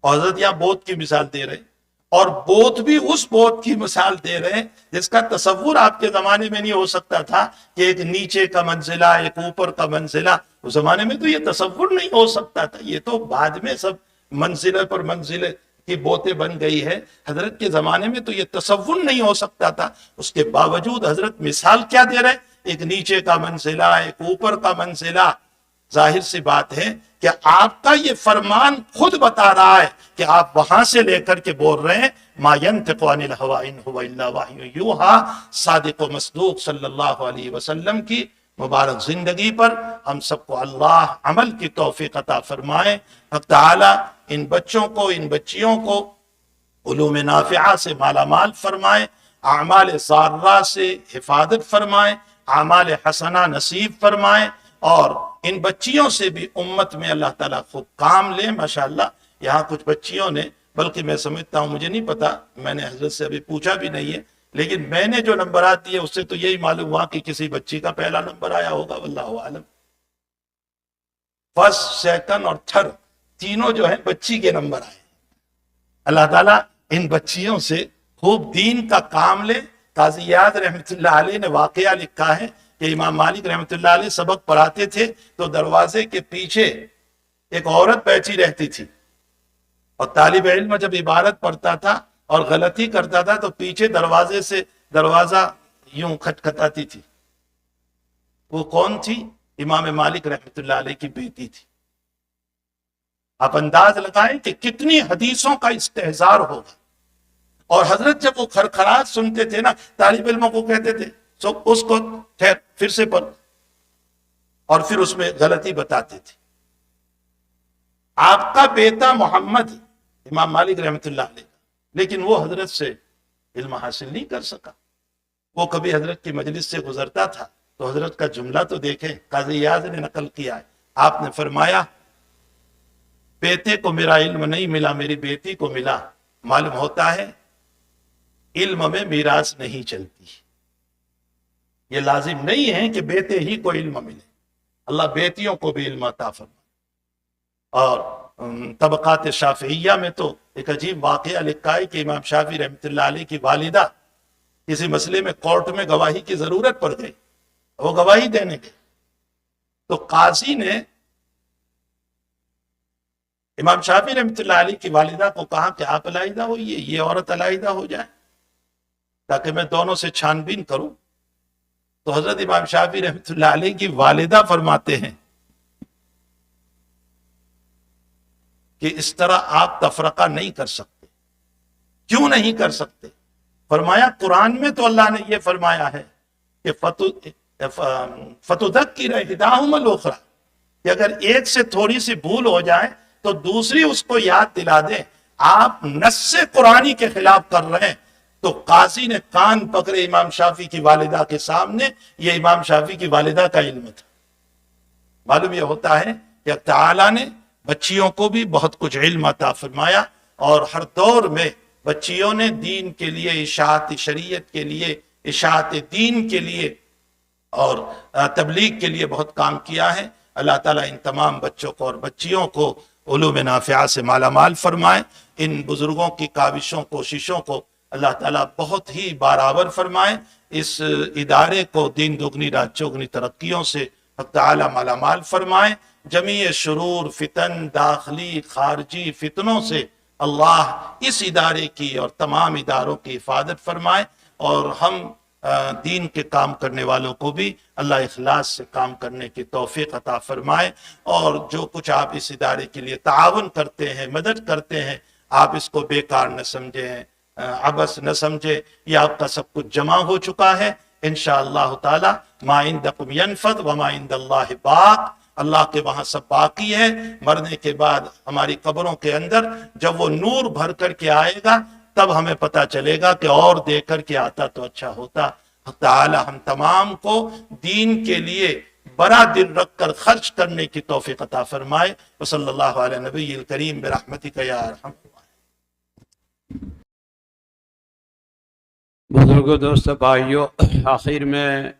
اور حضرت یہاں بوت کی مثال دے رہے ہیں، اور بوت بھی اس بوت کی مثال دے رہے ہیں جس کا تصور آپ کے زمانے میں نہیں ہو سکتا تھا کہ ایک نیچے کا منزلہ، ایک اوپر کا منزلہ۔ اس زمانے میں تو یہ تصور نہیں ہو سکتا تھا، یہ تو بعد میں سب منزلہ پر منزلہ کی بوتیں بن گئی ہے۔ حضرت کے زمانے میں تو یہ تصور نہیں ہو سکتا تھا، اس کے باوجود حضرت مثال کیا دے رہے ہیں؟ ایک نیچے کا منزلہ، ایک اوپر کا منزلہ۔ ظاہر سی بات ہے کہ آپ کا یہ فرمان خود بتا رہا ہے کہ آپ وہاں سے لے کر کے بول رہے ہیں ما ينطق عن الهوى ان هو الا وحی یوحی۔ صادق و مصدوق صلی اللہ علیہ وسلم کی مبارک زندگی پر ہم سب کو اللہ عمل کی توفیق عطا فرمائے۔ حق تعالی ان بچوں کو، ان بچیوں کو علوم نافعہ سے مالا مال فرمائے، اعمال سارہ سے حفاظت فرمائے، اعمال حسنہ نصیب فرمائے، اور ان بچیوں سے بھی امت میں اللہ تعالیٰ خوب کام لے۔ ماشاءاللہ یہاں کچھ بچیوں نے، بلکہ میں سمجھتا ہوں، مجھے نہیں پتا، میں نے حضرت سے ابھی پوچھا بھی نہیں ہے، لیکن میں نے جو نمبرات دیے اس سے تو یہی معلوم ہوا کہ کسی بچی کا پہلا نمبر آیا ہوگا، واللہ عالم۔ فرسٹ، سیکنڈ اور تھرڈ تینوں جو ہیں بچی کے نمبر آئے۔ اللہ تعالیٰ ان بچیوں سے خوب دین کا کام لے، قاضی یاد رحمۃ اللہ علیہ نے واقعہ لکھا ہے کہ امام مالک رحمۃ اللہ علیہ سبق پڑھاتے تھے تو دروازے کے پیچھے ایک عورت بیٹھی رہتی تھی، اور طالب علم جب عبارت پڑھتا تھا اور غلطی کرتا تھا تو پیچھے دروازے سے دروازہ یوں کھٹکھٹاتی تھی۔ وہ کون تھی؟ امام مالک رحمۃ اللہ علیہ کی بیٹی تھی۔ آپ انداز لگائیں کہ کتنی حدیثوں کا استحضار ہوگا۔ اور حضرت جب وہ کھڑکھڑاہٹ سنتے تھے نا، طالب علموں کو کہتے تھے سو اس کو ٹھہر پھر سے پڑھ، اور پھر اس میں غلطی بتاتے تھے۔ آپ کا بیٹا محمد امام مالک رحمۃ اللہ علیہ، لیکن وہ حضرت سے علم حاصل نہیں کر سکا۔ وہ کبھی حضرت کی مجلس سے گزرتا تھا تو حضرت کا جملہ تو دیکھیں، قاضی یاد نے نقل کیا ہے، آپ نے فرمایا بیٹے کو میرا علم نہیں ملا، میری بیٹی کو ملا۔ معلوم ہوتا ہے علم میں میراث نہیں چلتی، یہ لازم نہیں ہے کہ بیٹے ہی کو علم ملے، اللہ بیٹیوں کو بھی علم عطا فرمائے۔ اور طبقات شافعیہ میں تو ایک عجیب واقعہ لکھا ہے کہ امام شافعی رحمۃ اللہ علیہ کی والدہ کسی مسئلے میں کورٹ میں گواہی کی ضرورت پڑ گئی، وہ گواہی دینے گئے تو قاضی نے امام شافعی رحمۃ اللہ علیہ کی والدہ کو کہا کہ آپ علیحدہ ہوئیے، یہ عورت علیحدہ ہو جائے تاکہ میں دونوں سے چھان بین کروں۔ تو حضرت امام شافعی رحمۃ اللہ علیہ کی والدہ فرماتے ہیں کہ اس طرح آپ تفرقہ نہیں کر سکتے۔ کیوں نہیں کر سکتے؟ فرمایا قرآن میں تو اللہ نے یہ فرمایا ہے کہ فَتُذَكِّرَ إِحْدَاهُمَا الْأُخْرَى، کہ اگر ایک سے تھوڑی سی بھول ہو جائے تو دوسری اس کو یاد دلا دے۔ آپ نص قرآنی کے خلاف کر رہے ہیں۔ تو قاضی نے کان پکڑے امام شافعی کی والدہ کے سامنے، یہ امام شافعی کی والدہ کا علم تھا۔ معلوم یہ ہوتا ہے کہ تعالیٰ نے بچیوں کو بھی بہت کچھ علم عطا فرمایا، اور ہر دور میں بچیوں نے دین کے لیے، اشاعت شریعت کے لیے، اشاعت دین کے لیے اور تبلیغ کے لیے بہت کام کیا ہے۔ اللہ تعالیٰ ان تمام بچوں کو اور بچیوں کو علوم نافعہ سے مالا مال فرمائے۔ ان بزرگوں کی کاوشوں کوششوں کو اللہ تعالیٰ بہت ہی برابر فرمائے۔ اس ادارے کو دین دگنی رات چوگنی ترقیوں سے حق تعالیٰ مالا مال فرمائے۔ جمیع شرور، فتن، داخلی خارجی فتنوں سے اللہ اس ادارے کی اور تمام اداروں کی حفاظت فرمائے، اور ہم دین کے کام کرنے والوں کو بھی اللہ اخلاص سے کام کرنے کی توفیق عطا فرمائے۔ اور جو کچھ آپ اس ادارے کے لیے تعاون کرتے ہیں، مدد کرتے ہیں، آپ اس کو بیکار نہ سمجھیں، عبث نہ سمجھے، یہ آپ کا سب کچھ جمع ہو چکا ہے۔ انشاءاللہ تعالی ما عندکم ینفد وما عند اللہ باق، اللہ کے وہاں سب باقی ہے۔ مرنے کے بعد ہماری قبروں کے اندر جب وہ نور بھر کر کے آئے گا تب ہمیں پتہ چلے گا کہ اور دے کر کے آتا تو اچھا ہوتا۔ تعالی ہم تمام کو دین کے لیے بڑا دل رکھ کر خرچ کرنے کی توفیق عطا فرمائے۔ وصلی اللہ علیہ نبی الکریم برحمتک یا ارحم۔ بزرگوں، دوستوں، بھائیوں، آخر میں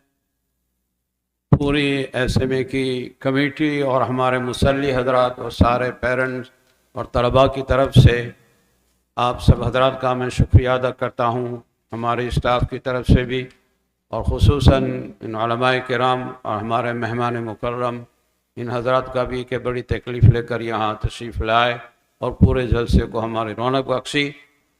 پوری ایس ایم اے کی کمیٹی اور ہمارے مصلی حضرات اور سارے پیرنٹس اور طلباء کی طرف سے آپ سب حضرات کا میں شکریہ ادا کرتا ہوں، ہمارے اسٹاف کی طرف سے بھی، اور خصوصاً ان علماء کرام اور ہمارے مہمان مکرم ان حضرات کا بھی کہ بڑی تکلیف لے کر یہاں تشریف لائے اور پورے جلسے کو ہماری رونق بخشی۔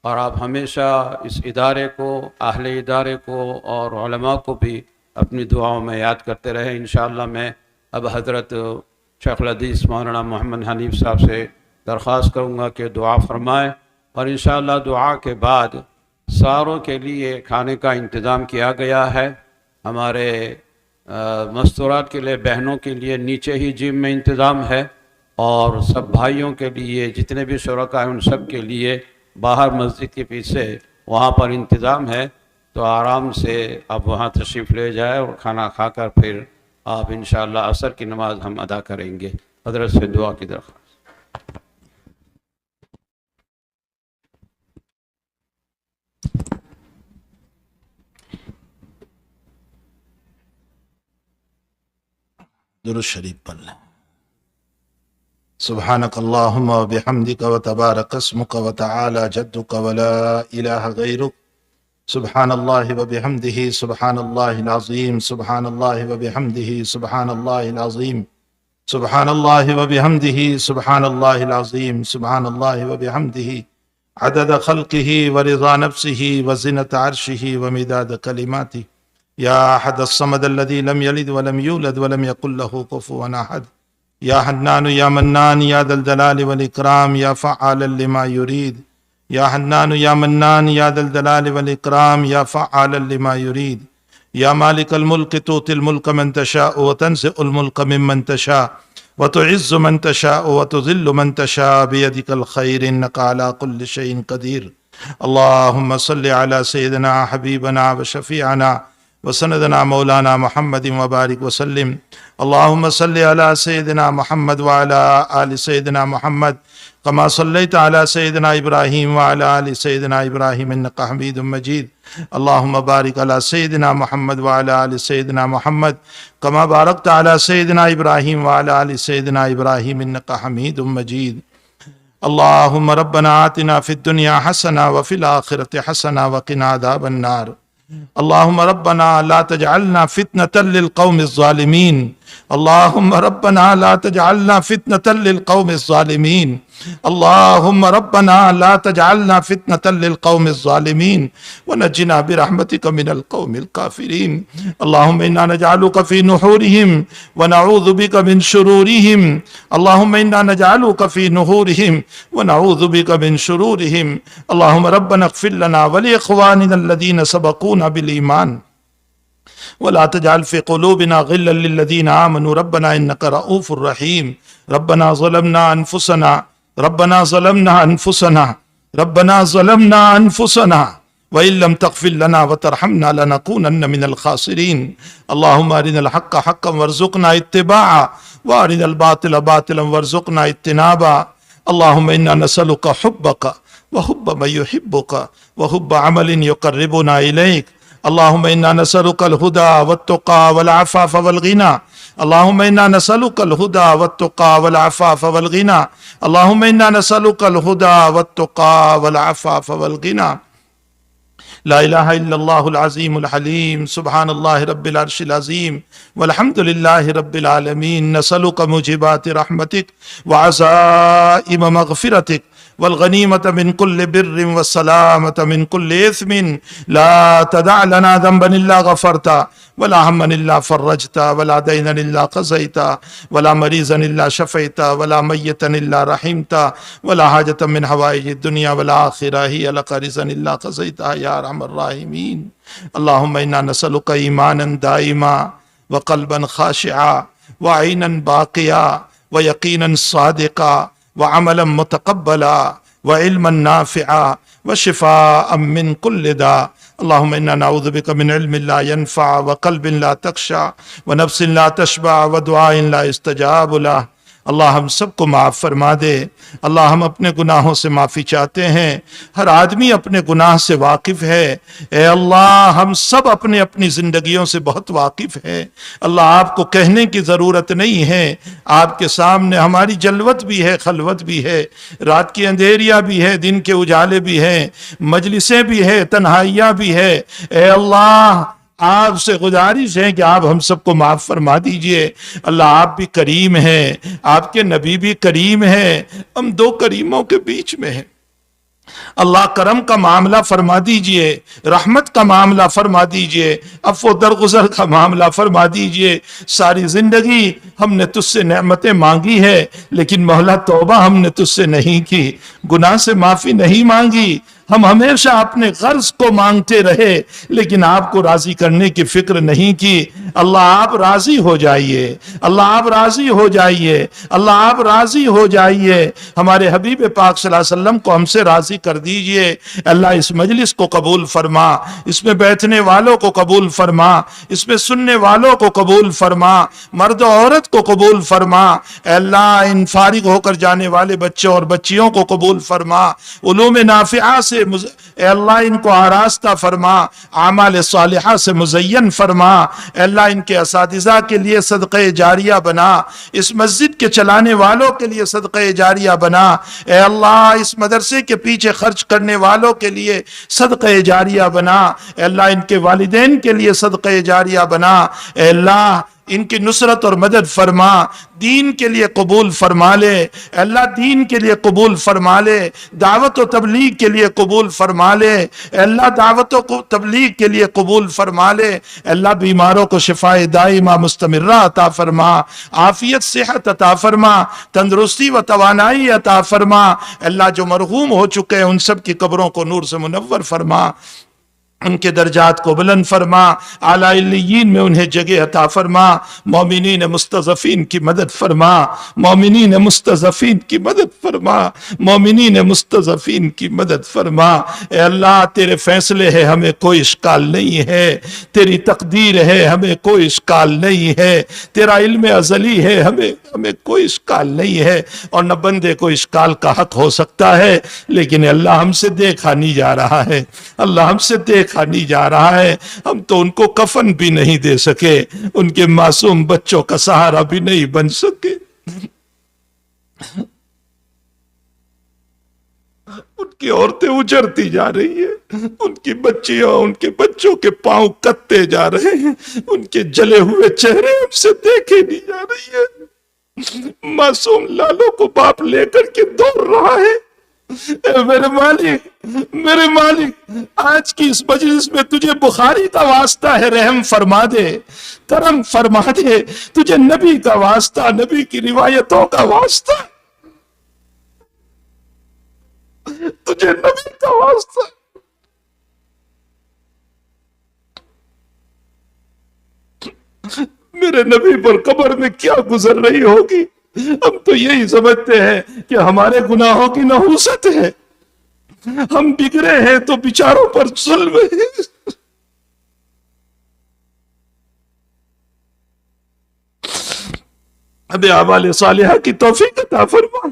اور آپ ہمیشہ اس ادارے کو، اہل ادارے کو اور علماء کو بھی اپنی دعاؤں میں یاد کرتے رہے۔ انشاءاللہ میں اب حضرت شیخ الحدیث مولانا محمد حنیف صاحب سے درخواست کروں گا کہ دعا فرمائیں، اور انشاءاللہ دعا کے بعد ساروں کے لیے کھانے کا انتظام کیا گیا ہے۔ ہمارے مستورات کے لیے، بہنوں کے لیے نیچے ہی جم میں انتظام ہے، اور سب بھائیوں کے لیے جتنے بھی شرکاء ہیں ان سب کے لیے باہر مسجد کے پیچھے وہاں پر انتظام ہے، تو آرام سے آپ وہاں تشریف لے جائیں اور کھانا کھا کر پھر آپ انشاءاللہ عصر کی نماز ہم ادا کریں گے۔ حضرت سے دعا کی درخواست۔ درود شریف پڑھ لیں۔ سبحانک اللہم و بحمدک و تبارک اسمک و تعالی جدک و لا الہ غیرک سبحان اللہ وبحمدہ سبحان اللہ العظیم سبحان اللہ وبحمدہ سبحان اللہ العظیم سبحان اللہ وبحمدہ سبحان اللہ العظیم سبحان اللہ وبحمدہ عدد خلقہ ورضا نفسہ وزنۃ عرشہ ومداد کلماتہ یا احد الصمد الذی لم یلد ولم یولد ولم یکن لہ کفوا احد یا حنان یا منان یا ذا الجلال والاکرام یا فعالا لما یرید یا حنان یا منان یا ذا الجلال والاکرام یا فعالا لما یرید یا مالک الملک تؤتی الملک من تشاء وتنزع الملک ممن تشاء وتعز من تشاء وتذل من تشاء بیدک الخیر انک علی کل شیء قدیر اللہم صل علی سیدنا حبیبنا وشفیعنا وسندنا مولانا محمد وبارک وسلم اللہم صل علی سیدنا محمد وعلی آل سیدنا محمد كما صليت على سيدنا إبراهيم وعلى آل سيدنا إبراهيم إنك حميد مجيد اللهم بارك على سيدنا محمد وعلى آل سيدنا محمد كما باركت على سيدنا إبراهيم وعلى آل سيدنا إبراهيم إنك حميد مجيد اللهم ربنا آتنا في الدنيا حسنة وفي الآخرة حسنة وقنا عذاب النار اللهم ربنا لا تجعلنا فتنة للقوم الظالمين اللهم ربنا لا تجعلنا فتنة للقوم الظالمين اللهم ربنا لا تجعلنا فتنة للقوم الظالمين ونجنا برحمتك من القوم الكافرين اللهم إنا نجعلك في نحورهم ونعوذ بك من شرورهم اللهم إنا نجعلك في نحورهم ونعوذ بك من شرورهم اللهم ربنا اغفر لنا ولإخواننا الذين سبقونا بالإيمان ولا تجعل في قلوبنا غلا للذين آمنوا ربنا إنك رؤوف رحيم ربنا ظلمنا أنفسنا وإن لم تغفر لنا وترحمنا لنكونن من الخاسرين اللهم أرنا الحق حقا وارزقنا اتباعه وأرنا الباطل باطلا وارزقنا اجتنابه اللهم إنا نسألك حبك وحب من يحبك وحب عمل يقربنا إليك اللهم إنا نسألك الهدى والتقى والعفاف والغنى اللهم إنا نسألك الهدى والتقى والعفاف والغنى اللهم إنا نسألك الهدى والتقى والعفاف والغنى لا إله إلا الله العظيم الحليم سبحان الله رب العرش العظيم والحمد لله رب العالمين نسألك موجبات رحمتك وعزائم مغفرتك والغنيمة من كل بر والسلامة من كل إثم لا تدع لنا ذنبا إلا غفرته ولا هما إلا فرجته ولا دينا إلا قضيته ولا مريضا إلا شفيته ولا ميتا إلا رحمته ولا حاجة من حوائج الدنيا والآخرة هي لك رزقا إلا قضيتها يا أرحم الراحمين اللهم إنا نسألك إيمانا دائما وقلبا خاشعا وعينا باقيا ويقينا صادقا وعملا متقبلا وعلما نافعا وشفاء من كل داء اللهم إنا نعوذ بك من علم لا ينفع وقلب لا تخشع ونفس لا تشبع ودعاء لا يستجاب له اللہ ہم سب کو معاف فرما دے اللہ ہم اپنے گناہوں سے معافی چاہتے ہیں ہر آدمی اپنے گناہ سے واقف ہے اے اللہ ہم سب اپنے اپنی زندگیوں سے بہت واقف ہیں اللہ آپ کو کہنے کی ضرورت نہیں ہے آپ کے سامنے ہماری جلوت بھی ہے خلوت بھی ہے رات کی اندھیریاں بھی ہے دن کے اجالے بھی ہیں مجلسیں بھی ہے تنہائیاں بھی ہے اے اللہ آپ سے گزارش ہے کہ آپ ہم سب کو معاف فرما دیجئے اللہ آپ بھی کریم ہیں آپ کے نبی بھی کریم ہیں ہم دو کریموں کے بیچ میں ہیں اللہ کرم کا معاملہ فرما دیجئے رحمت کا معاملہ فرما دیجئے عفو درگزر کا معاملہ فرما دیجئے ساری زندگی ہم نے تجھ سے نعمتیں مانگی ہے لیکن مولا توبہ ہم نے تجھ سے نہیں کی گناہ سے معافی نہیں مانگی ہم ہمیشہ اپنے غرض کو مانگتے رہے لیکن آپ کو راضی کرنے کی فکر نہیں کی اللہ آپ راضی ہو جائیے اللہ آپ راضی ہو جائیے اللہ آپ راضی ہو جائیے ہمارے حبیب پاک صلی اللہ علیہ وسلم کو ہم سے راضی کر دیجئے اللہ اس مجلس کو قبول فرما اس میں بیٹھنے والوں کو قبول فرما اس میں سننے والوں کو قبول فرما مرد و عورت کو قبول فرما اے اللہ ان فارغ ہو کر جانے والے بچوں اور بچیوں کو قبول فرما علوم نافعہ سے اے اللہ ان کو آراستہ فرما اعمال صالحہ سے مزین فرما اے اللہ اللہ ان کے اساتذہ کے لیے صدقہ جاریہ بنا، اس مسجد کے چلانے والوں کے لیے صدقہ جاریہ بنا، اے اللہ اس مدرسے کے پیچھے خرچ کرنے والوں کے لیے صدقہ جاریہ بنا، اے اللہ ان کے والدین کے لیے صدقہ جاریہ بنا، اے اللہ ان کی نصرت اور مدد فرما، دین کے لیے قبول فرما لے، اے اللہ دین کے لیے قبول فرما لے، دعوت و تبلیغ کے لیے قبول فرما لے، اے اللہ دعوت و تبلیغ کے لیے قبول فرما لے، اے اللہ بیماروں کو شفاء دائمہ مستمرہ عطا فرما، عافیت صحت عطا فرما، تندرستی و توانائی عطا فرما، اے اللہ جو مرحوم ہو چکے ہیں ان سب کی قبروں کو نور سے منور فرما، ان کے درجات کو بلند فرما، اعلیٰ علیین میں انہیں جگہ عطا فرما، مومنین مستضعفین کی مدد فرما، مومنین مستضعفین کی مدد فرما، مومنین مستضعفین کی مدد فرما، اے اللہ تیرے فیصلے ہیں ہمیں کوئی اشکال نہیں ہے، تیری تقدیر ہے ہمیں کوئی اشکال نہیں ہے، تیرا علم ازلی ہے ہمیں کوئی اشکال نہیں ہے، اور نہ بندے کو اشکال کا حق ہو سکتا ہے، لیکن اللہ ہم سے دیکھا نہیں جا رہا ہے، اللہ ہم سے دیکھا نہیں جا رہا ہے، ہم تو ان کو کفن بھی نہیں دے سکے، ان کے معصوم بچوں کا سہارا بھی نہیں بن سکے، ان کی عورتیں اجڑتی جا رہی ہیں، ان کی بچیاں ان کے بچوں کے پاؤں کتے جا رہے ہیں، ان کے جلے ہوئے چہرے ان سے دیکھے نہیں جا رہی ہے، معصوم لالوں کو باپ لے کر کے دوڑ رہا ہے، اے میرے مالک آج کی اس مجلس میں تجھے بخاری کا واسطہ ہے، رحم فرما دے، کرم فرما دے، تجھے نبی کا واسطہ، نبی کی روایتوں کا واسطہ، تجھے نبی کا واسطہ، میرے نبی پر قبر میں کیا گزر رہی ہوگی، ہم تو یہی سمجھتے ہیں کہ ہمارے گناہوں کی نحوست ہے، ہم بگڑے ہیں تو بیچاروں پر ظلم ہے، ہمیں اعمال صالحہ کی توفیق عطا فرما،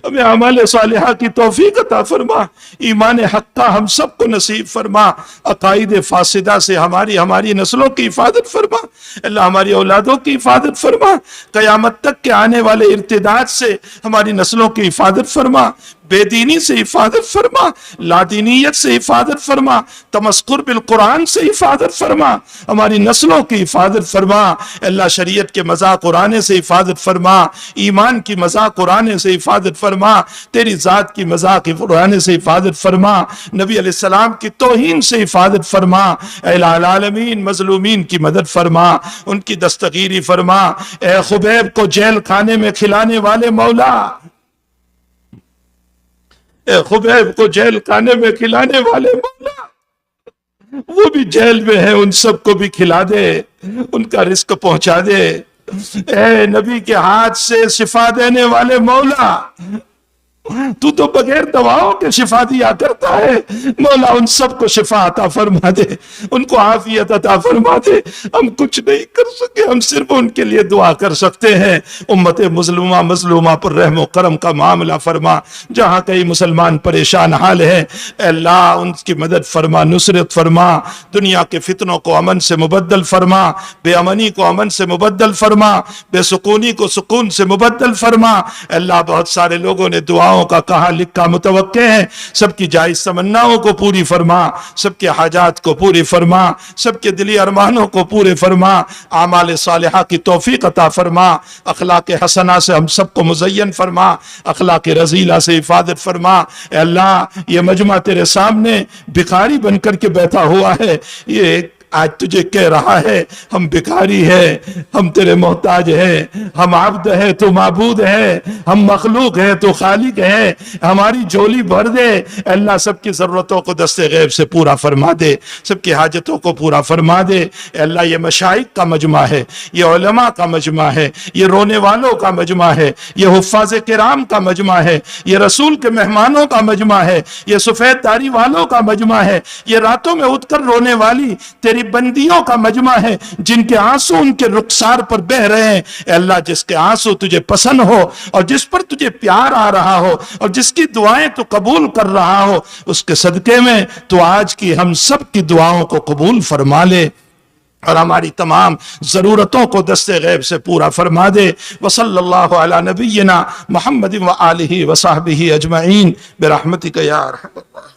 ہمیں اعمال صالحہ کی توفیق عطا فرما، ایمان حقہ ہم سب کو نصیب فرما، عقائد فاسدہ سے ہماری نسلوں کی حفاظت فرما، اللہ ہماری اولادوں کی حفاظت فرما، قیامت تک کے آنے والے ارتداد سے ہماری نسلوں کی حفاظت فرما، بے دینی سے حفاظت فرما، لادینیت سے حفاظت فرما، تمسخر بالقرآن سے حفاظت فرما، ہماری نسلوں کی حفاظت فرما، اللہ شریعت کے مذاق اڑانے سے حفاظت فرما، ایمان کی مذاق اڑانے سے حفاظت فرما، تیری ذات کی مذاق اڑانے سے حفاظت فرما، نبی علیہ السلام کی توہین سے حفاظت فرما، اے الہ العالمین مظلومین کی مدد فرما، ان کی دستگیری فرما، اے خبیب کو جیل خانے میں کھلانے والے مولا، اے خبیب کو جیل خانے میں کھلانے والے مولا، وہ بھی جیل میں ہیں ان سب کو بھی کھلا دے، ان کا رزق پہنچا دے، اے نبی کے ہاتھ سے شفا دینے والے مولا، تو بغیر دواؤں کے شفا دیا کرتا ہے، مولا ان سب کو شفا عطا فرما دے، ان کو عافیت عطا فرما دے، ہم کچھ نہیں کر سکے، ہم صرف ان کے لیے دعا کر سکتے ہیں، امت مظلومہ پر رحم و کرم کا معاملہ فرما، جہاں کئی مسلمان پریشان حال ہیں اے اللہ ان کی مدد فرما، نصرت فرما، دنیا کے فتنوں کو امن سے مبدل فرما، بے امنی کو امن سے مبدل فرما، بے سکونی کو سکون سے مبدل فرما، اے اللہ بہت سارے لوگوں نے دعاؤں کا کہا لکھا متوقع ہے، سب کی جائز تمناؤں کو پوری فرما، سب کے حاجات کو پوری فرما، سب کے دلی ارمانوں کو پورے فرما، اعمال صالحہ کی توفیق عطا فرما، اخلاق حسنہ سے ہم سب کو مزین فرما، اخلاق رذیلہ سے حفاظت فرما، اے اللہ یہ مجمع تیرے سامنے بھکاری بن کر کے بیٹھا ہوا ہے، یہ آج تجھے کہہ رہا ہے ہم بھکاری ہیں، ہم تیرے محتاج ہیں، ہم عبد ہیں تو معبود ہیں، ہم مخلوق ہیں تو خالق ہیں، ہماری جھولی بھر دے، اللہ سب کی ضرورتوں کو دست غیب سے پورا فرما دے، سب کی حاجتوں کو پورا فرما دے، اللہ یہ مشائخ کا مجمع ہے، یہ علماء کا مجمع ہے، یہ رونے والوں کا مجمع ہے، یہ حفاظ کرام کا مجمع ہے، یہ رسول کے مہمانوں کا مجمع ہے، یہ سفید داڑھی والوں کا مجمع ہے، یہ راتوں میں اٹھ کر رونے والی تیری بندیوں کا مجمع ہے، جن کے آنسو ان کے رخسار پر بہ رہے ہیں، اے اللہ جس کے آنسو تجھے پسند ہو اور جس پر تجھے پیار آ رہا ہو اور جس کی دعائیں تو قبول کر رہا ہو، اس کے صدقے میں تو آج کی ہم سب کی دعاؤں کو قبول فرما لے، اور ہماری تمام ضرورتوں کو دست غیب سے پورا فرما دے. وصلی اللہ علی نبینا محمد و آلہ و صحبہ اجمعین برحمتک یا ارحم الراحمین.